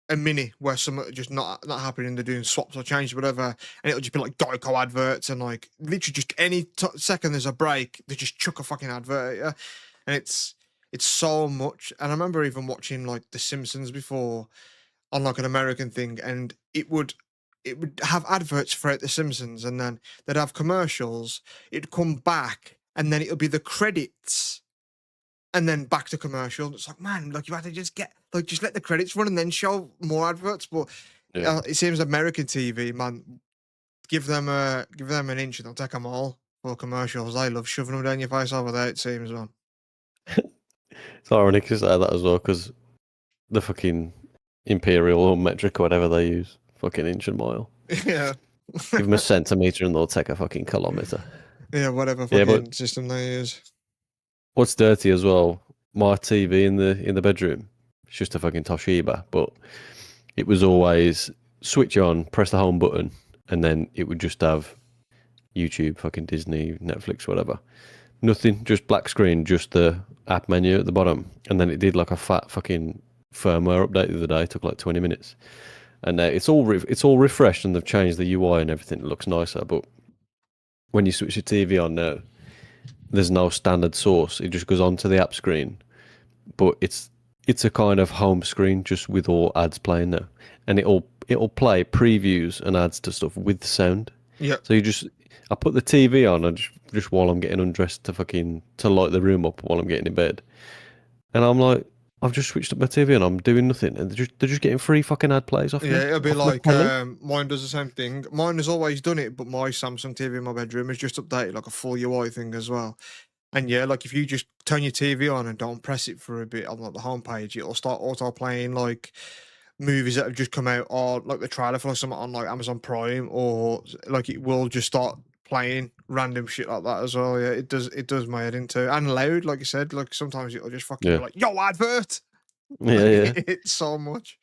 a mini where some are just not happening. They're doing swaps or changes, whatever, and it'll just be like Geico adverts and like literally just any second there's a break, they just chuck a fucking advert at you, and it's so much. And I remember even watching like The Simpsons before on like an American thing, and it would have adverts throughout The Simpsons, and then they'd have commercials. It'd come back, and then it'll be the credits, and then back to commercial. It's like, man, like you had to just let the credits run and then show more adverts. But it seems American TV, man, give them an inch and they'll take them all for commercials. I love shoving them down your face over there. It seems, man. It's ironic to say that as well, because the fucking imperial or metric or whatever they use, fucking inch and mile. Yeah. Give them a centimeter and they'll take a fucking kilometer. Yeah, whatever fucking system they use. What's dirty as well? My TV in the bedroom, it's just a fucking Toshiba, but it was always switch on, press the home button, and then it would just have YouTube, fucking Disney, Netflix, whatever. Nothing, just black screen, just the app menu at the bottom, and then it did like a fat fucking firmware update the other day. It took like 20 minutes, and it's all refreshed and they've changed the UI and everything. It looks nicer, but when you switch your TV on now, there's no standard source. It just goes onto the app screen, but it's a kind of home screen just with all ads playing now, and it'll play previews and ads to stuff with sound. Yeah. So I put the TV on and just while I'm getting undressed to light the room up while I'm getting in bed, and I'm like, I've just switched up my TV and I'm doing nothing, and they're just getting free fucking ad plays off me. Yeah, it'll be like mine does the same thing. Mine has always done it, but my Samsung TV in my bedroom has just updated like a full UI thing as well. And yeah, like if you just turn your TV on and don't press it for a bit on like the homepage, it'll start auto playing like movies that have just come out, or like the trailer for something on like Amazon Prime, or like it will just start playing random shit like that as well. Yeah, it does my head into, and loud, like you said. Like sometimes it'll just fucking be like, yo, advert. Yeah. It's so much.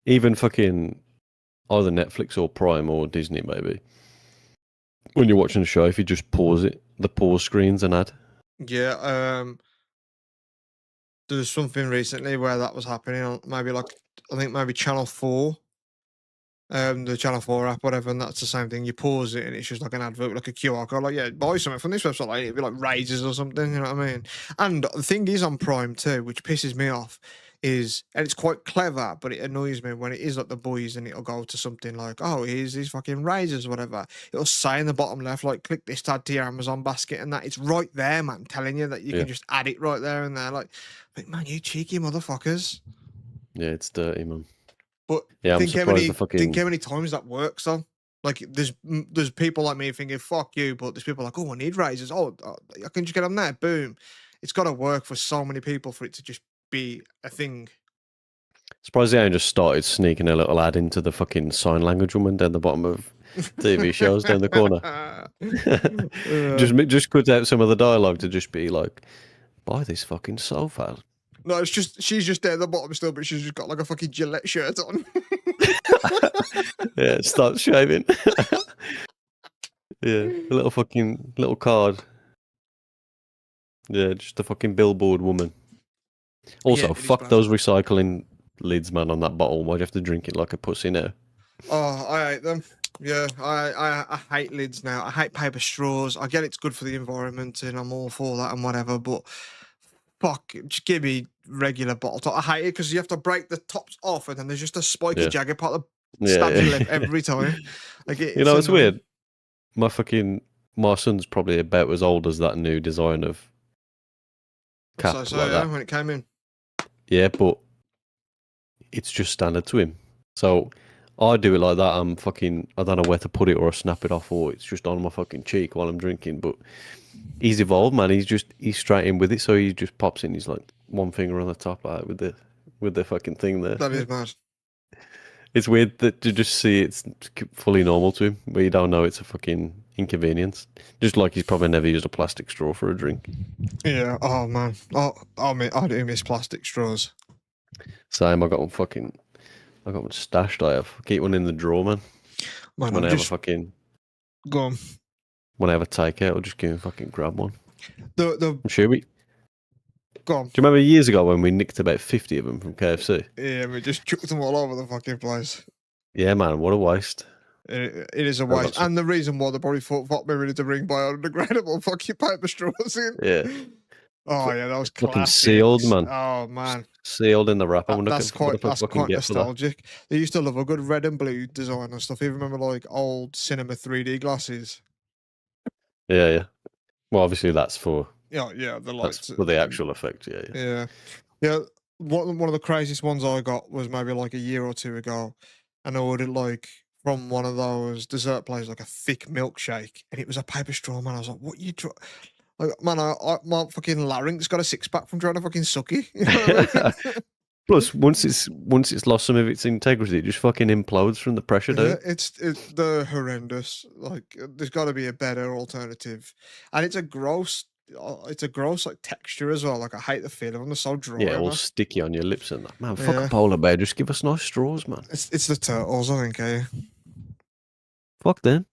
Even fucking either Netflix or Prime or Disney, maybe. When you're watching a show, if you just pause it, the pause screen's an ad. Yeah, there was something recently where that was happening on maybe like, I think maybe Channel 4, the Channel 4 app, whatever, and that's the same thing. You pause it and it's just like an advert, like a QR code, like, yeah, buy something from this website, like it'd be like razors or something, you know what I mean? And the thing is on Prime too, which pisses me off, is, and it's quite clever, but it annoys me when it is like the boys and it'll go to something like, oh, here's these fucking razors, whatever. It'll say in the bottom left, like, click this to add to your Amazon basket, and that it's right there, man, telling you that you can just add it right there and there. Like, man, you cheeky motherfuckers. Yeah, it's dirty, man. But yeah, think how many times that works though. Like there's people like me thinking fuck you, but there's people like, oh, I need razors. Oh, I can just get them there. Boom. It's got to work for so many people for it to just be a thing. Surprised they ain't just started sneaking a little ad into the fucking sign language woman down the bottom of TV shows down the corner. Just cut out some of the dialogue to just be like, buy this fucking sofa. No, it's just she's just there at the bottom still, but she's just got like a fucking Gillette shirt on. Yeah, start shaving. Yeah, a little card. Yeah, just a fucking billboard woman. Also, fuck those recycling lids, man, on that bottle. Why'd you have to drink it like a pussy now? Oh, I hate them. Yeah, I hate lids now. I hate paper straws. I get it's good for the environment and I'm all for that and whatever, but fuck, just give me regular bottle top. I hate it because you have to break the tops off and then there's just a spiky jagged part that stabs your lip every time. Like it's weird. My son's probably about as old as that new design of cap. So like that. When it came in. Yeah, but it's just standard to him. So I do it like that. I don't know where to put it, or I snap it off, or it's just on my fucking cheek while I'm drinking. But he's evolved, man. He's straight in with it. So he just pops in. He's like one finger on the top, like, with the fucking thing there. That is mad. It's weird that to just see it's fully normal to him, but you don't know it's a fucking inconvenience. Just like he's probably never used a plastic straw for a drink. Yeah. Oh man. I do miss plastic straws. Same. I got one stashed. I keep one in the drawer, man. When I have a fucking go on. When I have a takeout, I'll just go and fucking grab one. The Should we? Go on. Do you remember years ago when we nicked about 50 of them from KFC? Yeah, we just chucked them all over the fucking place. Yeah, man, what a waste. It is a I've got waste. some- And the reason why they probably thought fuck me ready to bring biodegradable fucking paper straws in. Yeah. Oh yeah, that was Fucking classic. sealed, man. Oh man. Sealed in the wrapper. I wonder That's what if I that's fucking quite get for that. nostalgic. They used to love a good red and blue design and stuff. You remember like old cinema 3D glasses? Yeah, yeah. Well, obviously that's for Yeah, the that's lights. for the actual effect. Yeah, yeah. Yeah, yeah. One of the craziest ones I got was maybe like a year or two ago, and I ordered like from one of those dessert places like a thick milkshake, and it was a paper straw. Man, I was like, "What you try?" Like, man, my fucking larynx got a six pack from trying to fucking suck it. You know what I mean? Plus, once it's lost some of its integrity, it just fucking implodes from the pressure, Yeah, dude. they're horrendous. Like, there's got to be a better alternative, and it's a gross like texture as well. Like, I hate the feel of them. They're so dry. Yeah, all Man. sticky on your lips and that. Man, fuck a Yeah. polar bear. Just give us nice straws, man. It's the turtles, I think. Eh? Fuck them.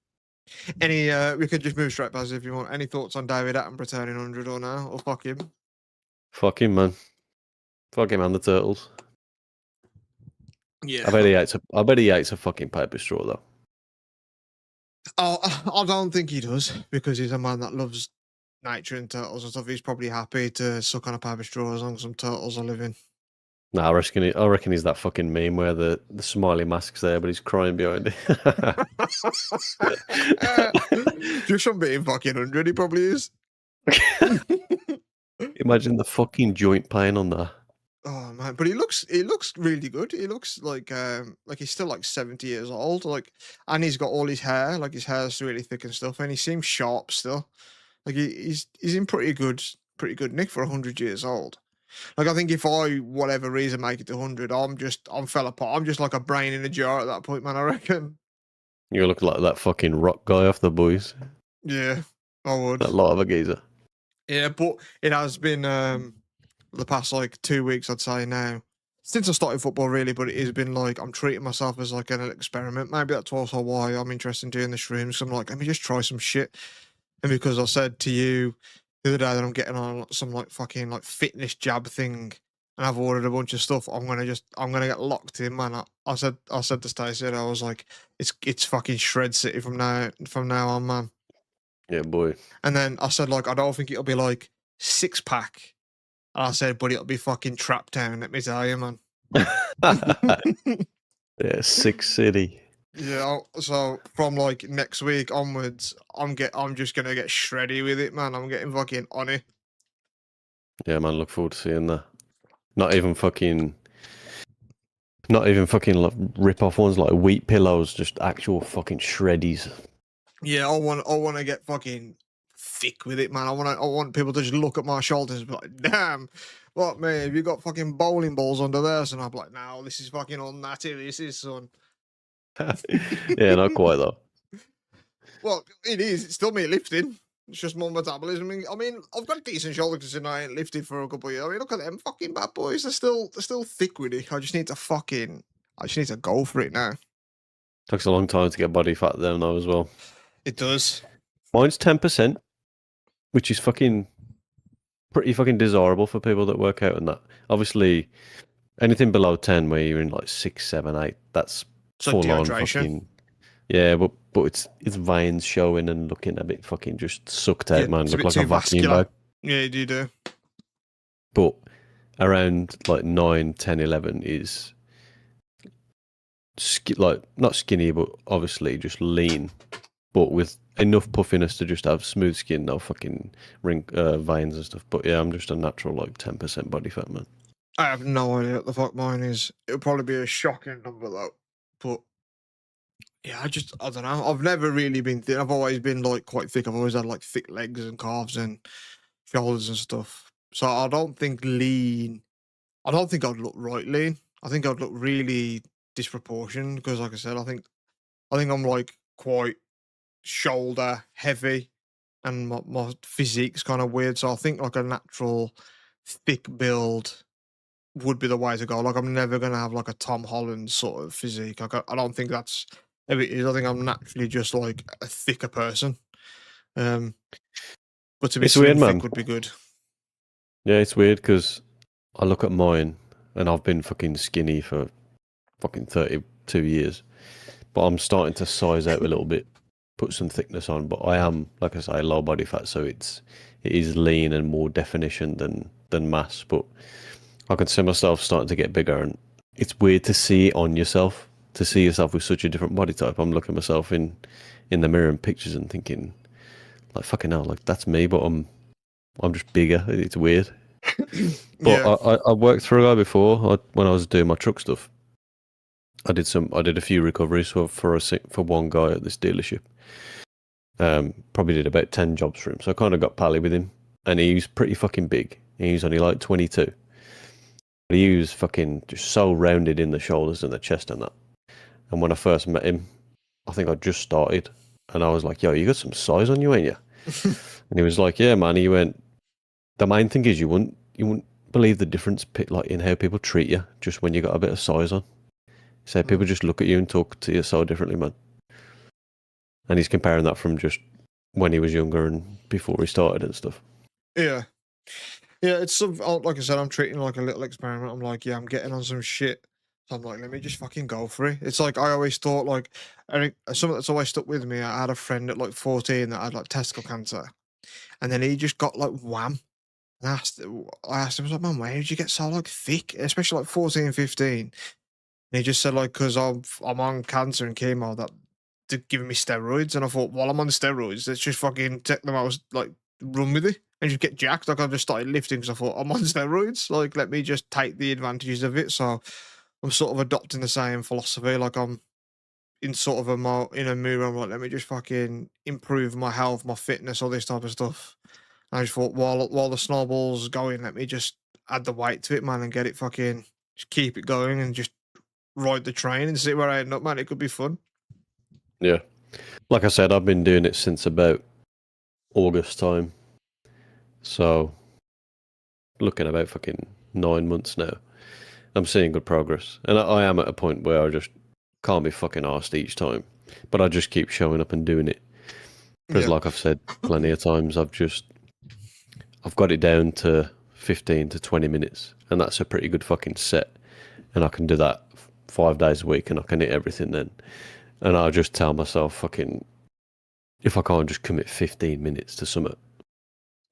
Any we could just move straight past if you want. Any thoughts on David Attenborough turning 100 or now, or fuck him? Fuck him, man. Fuck him and the turtles. Yeah. I bet he hates a fucking paper straw though. Oh, I don't think he does because he's a man that loves nature and turtles and stuff. He's probably happy to suck on a paper straw as long as some turtles are living. Nah, I reckon he's that fucking meme where the smiley mask's there, but he's crying behind it. Just from being fucking 100, he probably is. Imagine the fucking joint pain on that. Oh man, but he looks really good. He looks like he's still like 70 years old. Like, and he's got all his hair, like his hair's really thick and stuff, and he seems sharp still. Like he's in pretty good nick for 100 years old. Like, I think if I whatever reason make it to 100, I'm fell apart. I'm just like a brain in a jar at that point, man. I reckon. You look like that fucking rock guy off the boys. Yeah, I would. That lot of a geezer. Yeah, but it has been the past like 2 weeks, I'd say now, since I started football, really. But it has been like I'm treating myself as like an experiment. Maybe that's also why I'm interested in doing the shrooms. I'm like, let me just try some shit. And because I said to you the other day that I'm getting on some like fucking like fitness jab thing, and I've ordered a bunch of stuff, I'm gonna get locked in, man. I said to Stacey, I was like, it's fucking shred city from now on, man. Yeah, boy. And then I said, like, I don't think it'll be like 6-pack. And I said, but it'll be fucking Trap Town, let me tell you, man. Yeah, Sick City. Yeah, so from like next week onwards, I'm just gonna get shreddy with it, man. I'm getting fucking on it. Yeah, man, look forward to seeing that. Not even fucking like rip off ones like wheat pillows, just actual fucking shreddies. Yeah, I want to get fucking thick with it, man. I want people to just look at my shoulders and be like, damn, what, man, have you got fucking bowling balls under there? And I'm like, no, this is fucking unnatty, this is, son. Yeah, not quite though. Well, it is. It's still me lifting. It's just more metabolism. I mean, I've got a decent shoulder considering I ain't lifted for a couple of years. I mean, look at them fucking bad boys. They're still thick with it. I just need to go for it now. Takes a long time to get body fat then though as well. It does. Mine's 10%, which is fucking pretty fucking desirable for people that work out and that. Obviously, anything below 10 where you're in like 6, 7, 8, that's So full on dehydration. fucking. Yeah, but it's veins showing and looking a bit fucking just sucked out, Yeah, man. it's a Look bit like too a vacuum vascular. bag. Yeah, you do. But around like 9, 10, 11 is like not skinny, but obviously just lean, but with enough puffiness to just have smooth skin, no fucking veins and stuff. But yeah, I'm just a natural like 10% body fat, man. I have no idea what the fuck mine is. It'll probably be a shocking number though. But yeah, I don't know. I've never really been thin. I've always been like quite thick. I've always had like thick legs and calves and shoulders and stuff. So I don't think lean. I don't think I'd look right lean. I think I'd look really disproportionate because, like I said, I think I'm like quite shoulder heavy, and my physique's kind of weird. So I think like a natural thick build would be the way to go. Like, I'm never gonna have like a Tom Holland sort of physique. Like, I don't think that's if it is. I think I'm naturally just like a thicker person. But to be It's weird, slim man. thick would be good. Yeah, it's weird because I look at mine and I've been fucking skinny for fucking 32 years, but I'm starting to size out a little bit, put some thickness on. But I am, like I say, low body fat, so it is lean and more definition than mass. But I can see myself starting to get bigger, and it's weird to see it on yourself, to see yourself with such a different body type. I'm looking at myself in the mirror and pictures and thinking, like fucking hell, like that's me, but I'm just bigger. It's weird. But Yeah. I worked for a guy before when I was doing my truck stuff. I did a few recoveries for one guy at this dealership. Probably did about 10 jobs for him, so I kind of got pally with him, and he was pretty fucking big. He was only like 22, but he was fucking just so rounded in the shoulders and the chest and that. And when I first met him, I think I just started, and I was like, "Yo, you got some size on you, ain't you?" And he was like, "Yeah, man." He went, "The main thing is you wouldn't believe the difference like in how people treat you just when you got a bit of size on. So people just look at you and talk to you so differently, man." And he's comparing that from just when he was younger and before he started and stuff. Yeah. Yeah, it's some like I said, I'm treating it like a little experiment. I'm like, yeah, I'm getting on some shit. So I'm like, let me just fucking go for it. It's like I always thought, like, I think something that's always stuck with me. I had a friend at like 14 that had like testicle cancer, and then he just got like wham. And I asked him, I was like, man, where did you get so like thick, especially like 14, 15? And he just said, like, because I'm on cancer and chemo that they're giving me steroids. And I thought, while I'm on steroids, let's just fucking take them out, like, run with it and just get jacked. Like, I just started lifting because I thought, I'm on steroids. Like, let me just take the advantages of it. So I'm sort of adopting the same philosophy. Like, I'm in sort of in a mood where I'm like, let me just fucking improve my health, my fitness, all this type of stuff. And I just thought, while the snowball's going, let me just add the weight to it, man, and get it fucking, just keep it going and just ride the train and see where I end up, man. It could be fun. Yeah. Like I said, I've been doing it since about August time. So looking about fucking 9 months now. I'm seeing good progress. And I am at a point where I just can't be fucking arsed each time. But I just keep showing up and doing it. Because Yeah. like I've said plenty of times, I've got it down to 15 to 20 minutes. And that's a pretty good fucking set. And I can do that 5 days a week and I can hit everything then. And I'll just tell myself fucking, if I can't just commit 15 minutes to something,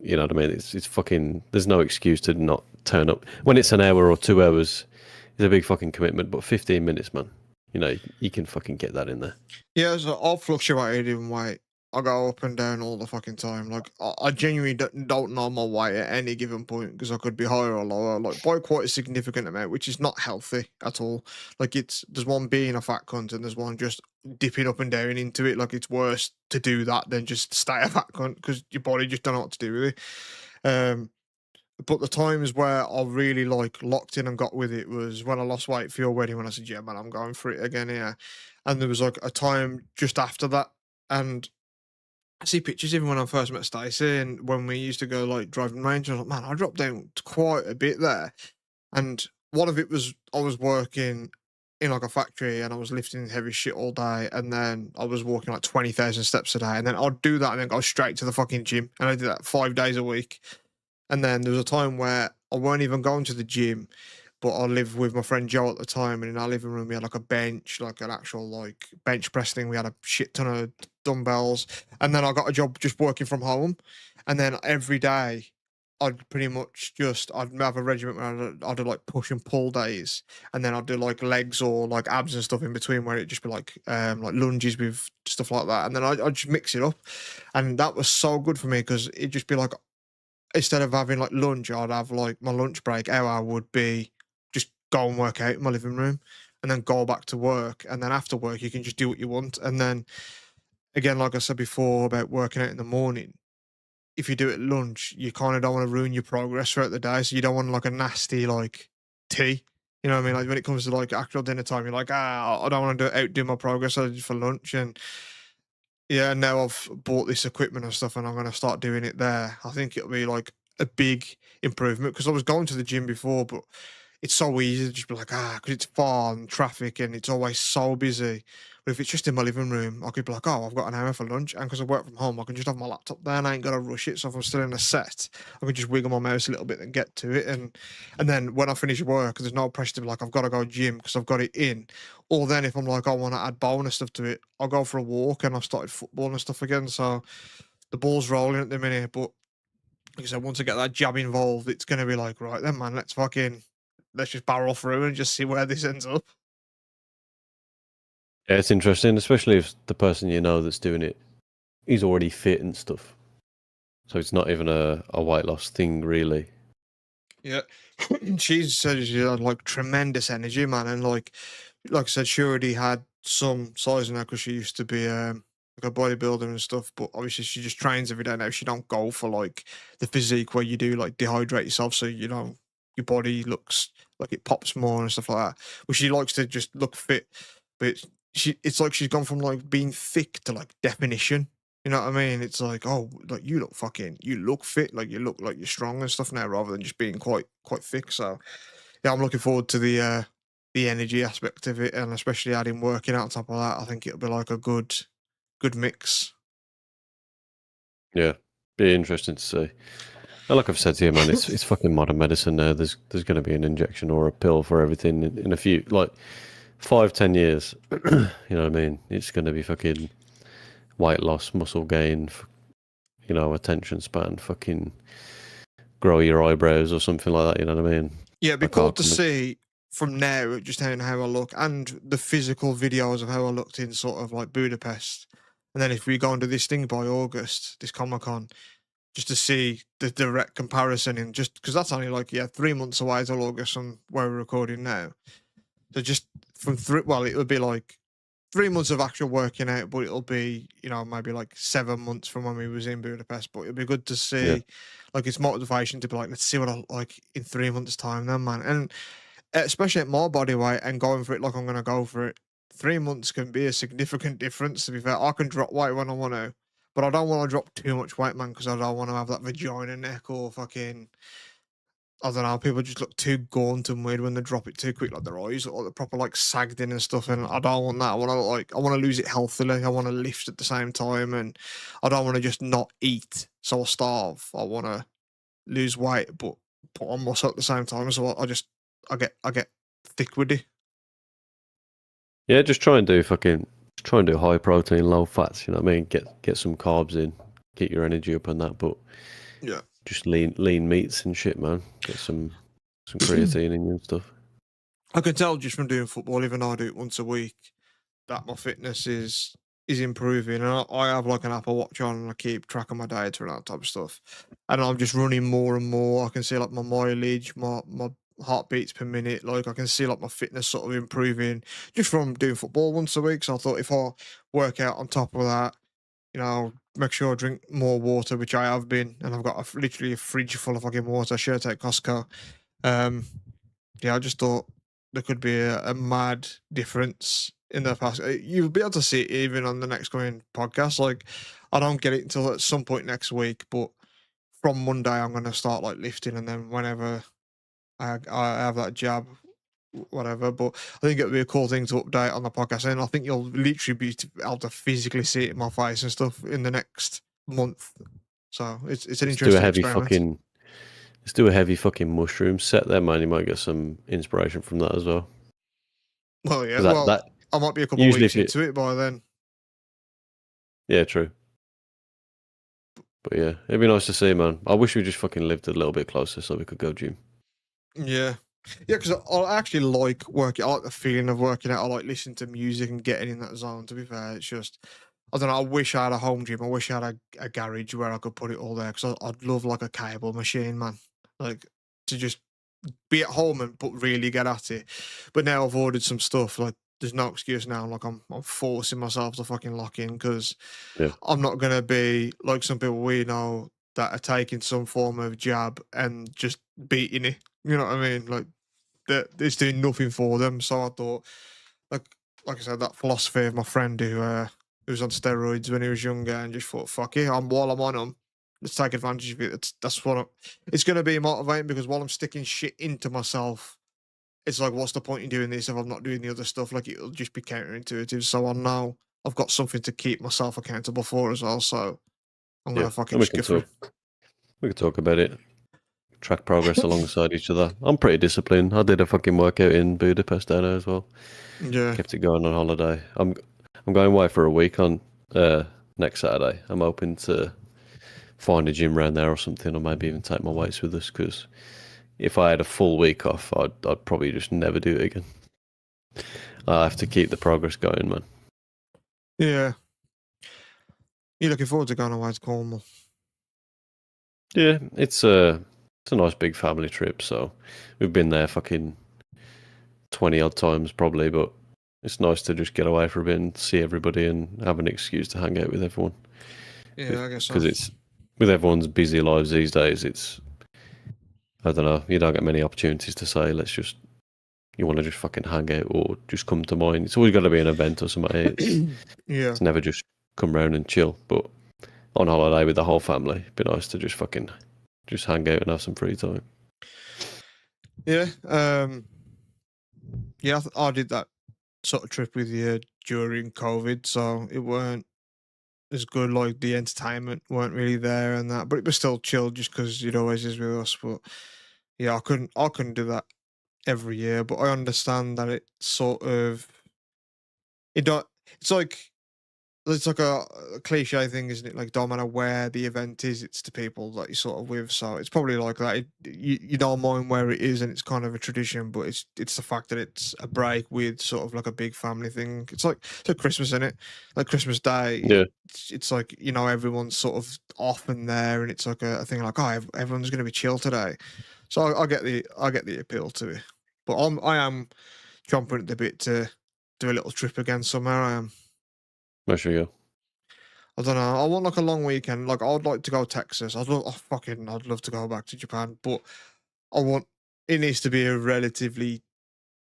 you know what I mean? It's fucking, there's no excuse to not turn up. When it's an hour or 2 hours, it's a big fucking commitment, but 15 minutes, man, you can fucking get that in there. Yeah, so I'll fluctuate in weight. I go up and down all the fucking time. Like, I genuinely don't know my weight at any given point because I could be higher or lower, like by quite a significant amount, which is not healthy at all. Like, there's one being a fat cunt and there's one just dipping up and down into it. Like, it's worse to do that than just stay a fat cunt because your body just don't know what to do with it. Um, but the times where I really like locked in and got with it was when I lost weight for your wedding. When I said, "Yeah, man, I'm going for it again here," and there was like a time just after that, and I see pictures even when I first met Stacey, and when we used to go like driving range. I was like, man, I dropped down quite a bit there, and one of it was I was working in like a factory and I was lifting heavy shit all day, and then I was walking like 20,000 steps a day, and then I'd do that and then go straight to the fucking gym, and I did that 5 days a week. And then there was a time where I weren't even going to the gym, but I lived with my friend Joe at the time, and in our living room we had like a bench, like an actual like bench press thing. We had a shit ton of dumbbells, and then I got a job just working from home, and then every day I'd pretty much just I'd have a regiment where I'd do like push and pull days, and then I'd do like legs or like abs and stuff in between where it'd just be like lunges with stuff like that, and then I'd just mix it up, and that was so good for me because it'd just be like instead of having like lunch, I'd have like my lunch break hour would be just go and work out in my living room and then go back to work. And then after work, you can just do what you want. And then again, like I said before about working out in the morning, if you do it at lunch, you kind of don't want to ruin your progress throughout the day. So you don't want like a nasty like tea. You know what I mean? Like when it comes to like actual dinner time, you're like, I don't want to outdo my progress I did for lunch. And yeah, now I've bought this equipment and stuff, and I'm gonna start doing it there. I think it'll be like a big improvement because I was going to the gym before, but it's so easy to just be like, because it's far and traffic and it's always so busy. But if it's just in my living room, I could be like, oh, I've got an hour for lunch. And because I work from home, I can just have my laptop there and I ain't got to rush it. So if I'm still in a set, I can just wiggle my mouse a little bit and get to it. And then when I finish work, there's no pressure to be like, I've got to go gym because I've got it in. Or then if I'm like, I want to add bonus stuff to it, I'll go for a walk and I've started football and stuff again. So the ball's rolling at the minute. But like I said, once I get that jab involved, it's going to be like, right then, man, let's just barrel through and just see where this ends up. Yeah, it's interesting, especially if the person you know that's doing it is already fit and stuff. So it's not even a weight loss thing, really. Yeah, she said she had like tremendous energy, man, and like I said, she already had some size in her because she used to be like a bodybuilder and stuff. But obviously, she just trains every day now. She don't go for like the physique where you do like dehydrate yourself, so you know your body looks like it pops more and stuff like that. But she likes to just look fit. But it's like she's gone from like being thick to like definition. You know what I mean? It's like, oh, like you look fit, like you look like you're strong and stuff now, rather than just being quite thick. So yeah, I'm looking forward to the energy aspect of it, and especially adding working out on top of that. I think it'll be like a good mix. Yeah, be interesting to see. And like I've said to you, man, it's fucking modern medicine now. There's going to be an injection or a pill for everything in a few, like 5-10 years. You know what I mean? It's going to be fucking weight loss, muscle gain, you know, attention span, fucking grow your eyebrows or something like that. You know what I mean? Yeah, it'd be I cool can't to commit. see from now just how I look and the physical videos of how I looked in sort of like Budapest. And then if we go into this thing by August, this Comic Con, just to see the direct comparison in just because that's only like 3 months away till August from where we're recording now. So just from it would be like 3 months of actual working out, but it'll be maybe like 7 months from when we was in Budapest. But it'd be good to Yeah, see like it's motivation to be like, let's see what I like in 3 months time, then man, and especially at my body weight and going for it like I'm gonna go for it. 3 months can be a significant difference. To be fair, I can drop weight when I want to, but I don't want to drop too much weight, man, because I don't want to have that vagina neck or fucking. I don't know. People just look too gaunt and weird when they drop it too quick, like their eyes look like they're proper like sagged in and stuff. And I don't want that. I want to lose it healthily. I want to lift at the same time, and I don't want to just not eat so I starve. I want to lose weight, but put on muscle at the same time. So I get thick with it. yeah. Just try and do high protein, low fats. You know what I mean? Get some carbs in, get your energy up on that. But Yeah. just lean meats and shit, man. Get some creatine in you and stuff. I can tell just from doing football, even though I do it once a week, that my fitness is improving. And I have like an Apple Watch on and I keep track of my diet and that type of stuff. And I'm just running more and more. I can see like my mileage, my heartbeats per minute. Like I can see like my fitness sort of improving just from doing football once a week. So I thought if I work out on top of that, make sure I drink more water, which I have been, and I've got literally a fridge full of fucking water. I should take Costco. Um, yeah, I just thought there could be a mad difference in the past. You'll be able to see it even on the next coming podcast. Like, I don't get it until at some point next week, but from Monday I'm going to start like lifting, and then whenever I have that jab, whatever. But I think it would be a cool thing to update on the podcast, and I think you'll literally be able to physically see it in my face and stuff in the next month. So it's an Let's do a interesting heavy experiment. fucking. Let's do a heavy fucking mushroom set there, man. You might get some inspiration from that as well. Well, yeah. Because Well, that I might be a couple of usually weeks if you, into it by then. yeah, true. But yeah, it'd be nice to see, man. I wish we just fucking lived a little bit closer so we could go gym. Yeah. Yeah, because I actually like working. I like the feeling of working out. I like listening to music and getting in that zone. To be fair, it's just I don't know. I wish I had a home gym. I wish I had a garage where I could put it all there. Because I'd love like a cable machine, man. Like to just be at home and but really get at it. But now I've ordered some stuff. Like there's no excuse now. Like I'm forcing myself to fucking lock in because Yeah. I'm not gonna be like some people we know that are taking some form of jab and just beating it. You know what I mean? Like that it's doing nothing for them. So I thought, like like I said, that philosophy of my friend who was on steroids when he was younger and just thought, fuck it, while I'm on them, let's take advantage of it. It's going to be motivating because while I'm sticking shit into myself, it's like, what's the point in doing this if I'm not doing the other stuff? Like, it'll just be counterintuitive. So I know I've got something to keep myself accountable for as well. So I'm Yeah, gonna fucking and we just can go through. talk. We can talk about it. Track progress alongside each other. I'm pretty disciplined. I did a fucking workout in Budapest down there as well. Yeah, Kept it going on holiday. I'm going away for a week on next Saturday. I'm hoping to find a gym around there or something, or maybe even take my weights with us. Because if I had a full week off, I'd probably just never do it again. I have to keep the progress going, man. yeah. You looking forward to going away to Cornwall? Yeah, it's a nice big family trip. So we've been there fucking 20 odd times probably, but it's nice to just get away for a bit and see everybody and have an excuse to hang out with everyone. Yeah, I guess so. Because it's with everyone's busy lives these days, it's I don't know, you don't get many opportunities to say you want to just fucking hang out or just come to mine. It's always got to be an event or something. Yeah, It's never just come round and chill. But on holiday with the whole family, it'd be nice to just fucking just hang out and have some free time. yeah. Yeah, I did that sort of trip with you during COVID, so it weren't as good. Like the entertainment weren't really there and that, but it was still chill just because it always is with us. But yeah, I couldn't do that every year. But I understand that it's sort of it don't. It's like a cliche thing, isn't it? Like, don't matter where the event is, it's the people that you're sort of with. So it's probably like that. You don't mind where it is, and it's kind of a tradition, but it's the fact that it's a break with sort of like a big family thing. It's like Christmas, isn't it? Like Christmas Day, Yeah, it's like everyone's sort of off and there, and it's like a thing like, oh, everyone's going to be chill today. So I get the appeal to it, but I am chomping at the bit to do a little trip again somewhere. I am. where should we go? I don't know. I want like a long weekend. Like I'd like to go Texas. I'd love to go back to Japan, but I want it needs to be a relatively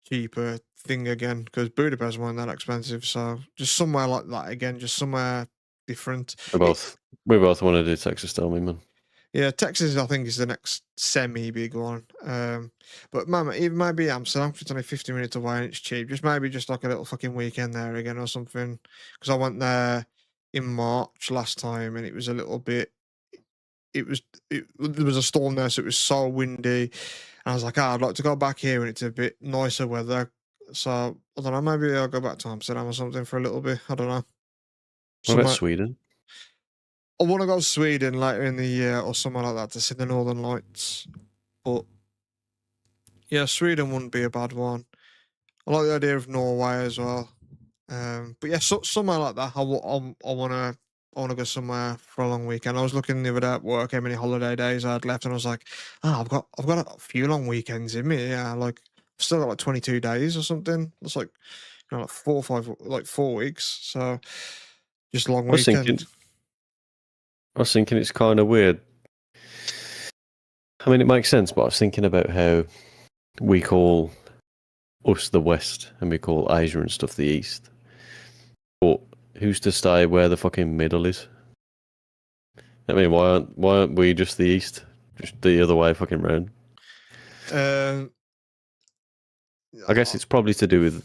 cheaper thing again because Budapest wasn't that expensive. So just somewhere like that again, just somewhere different. We It, both we both want to do Texas, tell me, man. yeah, Texas I think is the next semi big one. But man, even maybe Amsterdam, 'cause it's only 50 minutes away and it's cheap. Just maybe just like a little fucking weekend there again or something. Because I went there in March last time and it was a little bit it was there was a storm there, so it was so windy. And I was like, I'd like to go back here and it's a bit nicer weather. So I don't know, maybe I'll go back to Amsterdam or something for a little bit. I don't know. What about Somewhere Sweden? I want to go Sweden later in the year or somewhere like that to see the Northern Lights. But yeah, Sweden wouldn't be a bad one. I like the idea of Norway as well. But yeah, somewhere like that. I wanna go somewhere for a long weekend. I was looking the other day at work how many holiday days I had left, and I was like, oh, I've got a few long weekends in me. Yeah, like I've still got like 22 days or something. That's like like 4 weeks. So just long I was thinking, weekend. I was thinking it's kind of weird. I mean, it makes sense, but I was thinking about how we call us the West and we call Asia and stuff the East. But who's to say where the fucking middle is? I mean, why aren't we just the East? Just the other way fucking round. Um, I guess it's probably to do with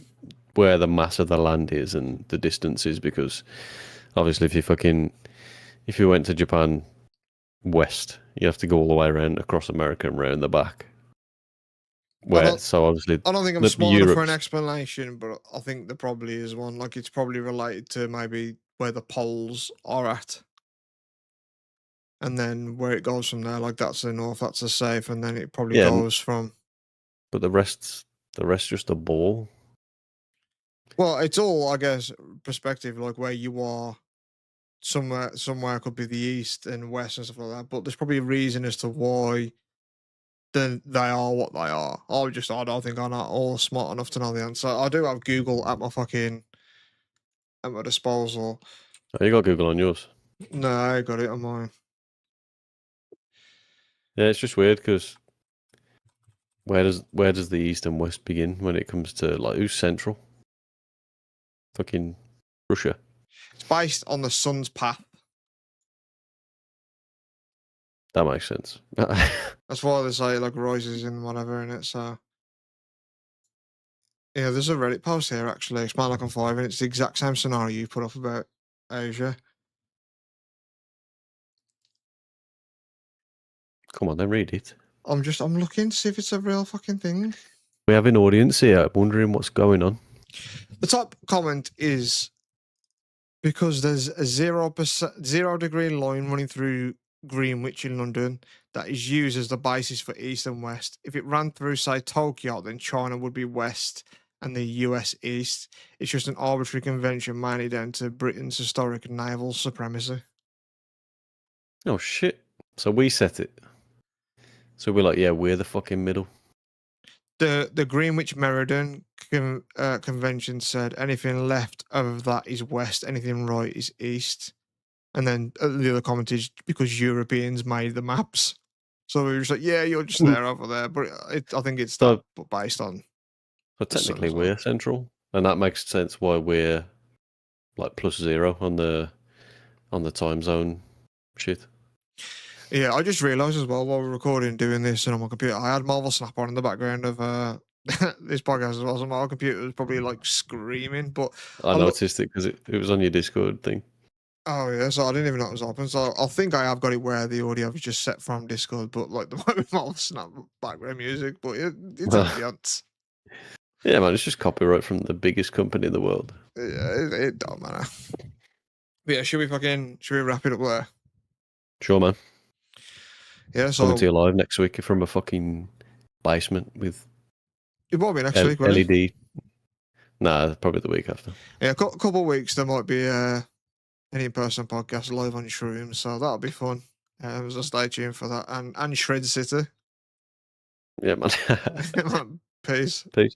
where the mass of the land is and the distances because obviously if you went to Japan west, you have to go all the way around across America and round the back. I Where don't so obviously I don't think I'm the smart enough for an Europe's explanation, but I think there probably is one. Like it's probably related to maybe where the poles are at. And then where it goes from there, like that's the north, that's the south, and then it probably yeah, goes from. but the rest just a ball. Well, it's all, I guess, perspective, like where you are. Somewhere could be the east and west and stuff like that. But there's probably a reason as to why they are what they are. I don't think I'm not all smart enough to know the answer. I do have Google at my disposal. Oh, you got Google on yours. No, I got it on mine. Yeah, it's just weird because where does the East and West begin when it comes to like who's central? Fucking Russia. It's based on the sun's path. That makes sense. That's why they say like rises and whatever in it. So Yeah, there's a Reddit post here actually. It's like on 5, and it's the exact same scenario you put up about Asia. Come on, then read it. I'm looking to see if it's a real fucking thing. We have an audience here wondering what's going on. The top comment is because there's a 0 degree line running through Greenwich in London that is used as the basis for East and West. If it ran through, say, Tokyo, then China would be West and the US East. It's just an arbitrary convention mainly down to Britain's historic naval supremacy. Oh shit! So we set it. So we're like, yeah, we're the fucking middle. The Greenwich Meridian Convention said anything left of that is West, anything right is East. And then the other comment is because Europeans made the maps. So we were just like, yeah, you're just there over there. But I think it's So- that based on. So The sun technically, as well. we're central, and that makes sense why we're like +0 on the time zone shit. Yeah, I just realised as well while we're recording doing this and on my computer, I had Marvel Snap on in the background of this podcast as well. So my computer was probably like screaming. But I noticed it because it was on your Discord thing. oh yeah, so I didn't even know it was open. So I think I have got it where the audio was just set from Discord, but like the Marvel Snap background music, but it's ambience. Yeah, man, it's just copyright from the biggest company in the world. Yeah, it don't matter. But yeah, should we wrap it up there? Sure, man. Yeah, so Coming to you live next week from a fucking basement with it won't be next week, will it? LED. Nah, probably the week after. Yeah, a couple of weeks there might be an in-person podcast live on Shrooms, so that'll be fun. So stay tuned for that, and Shred City. Yeah, man. Peace. Peace.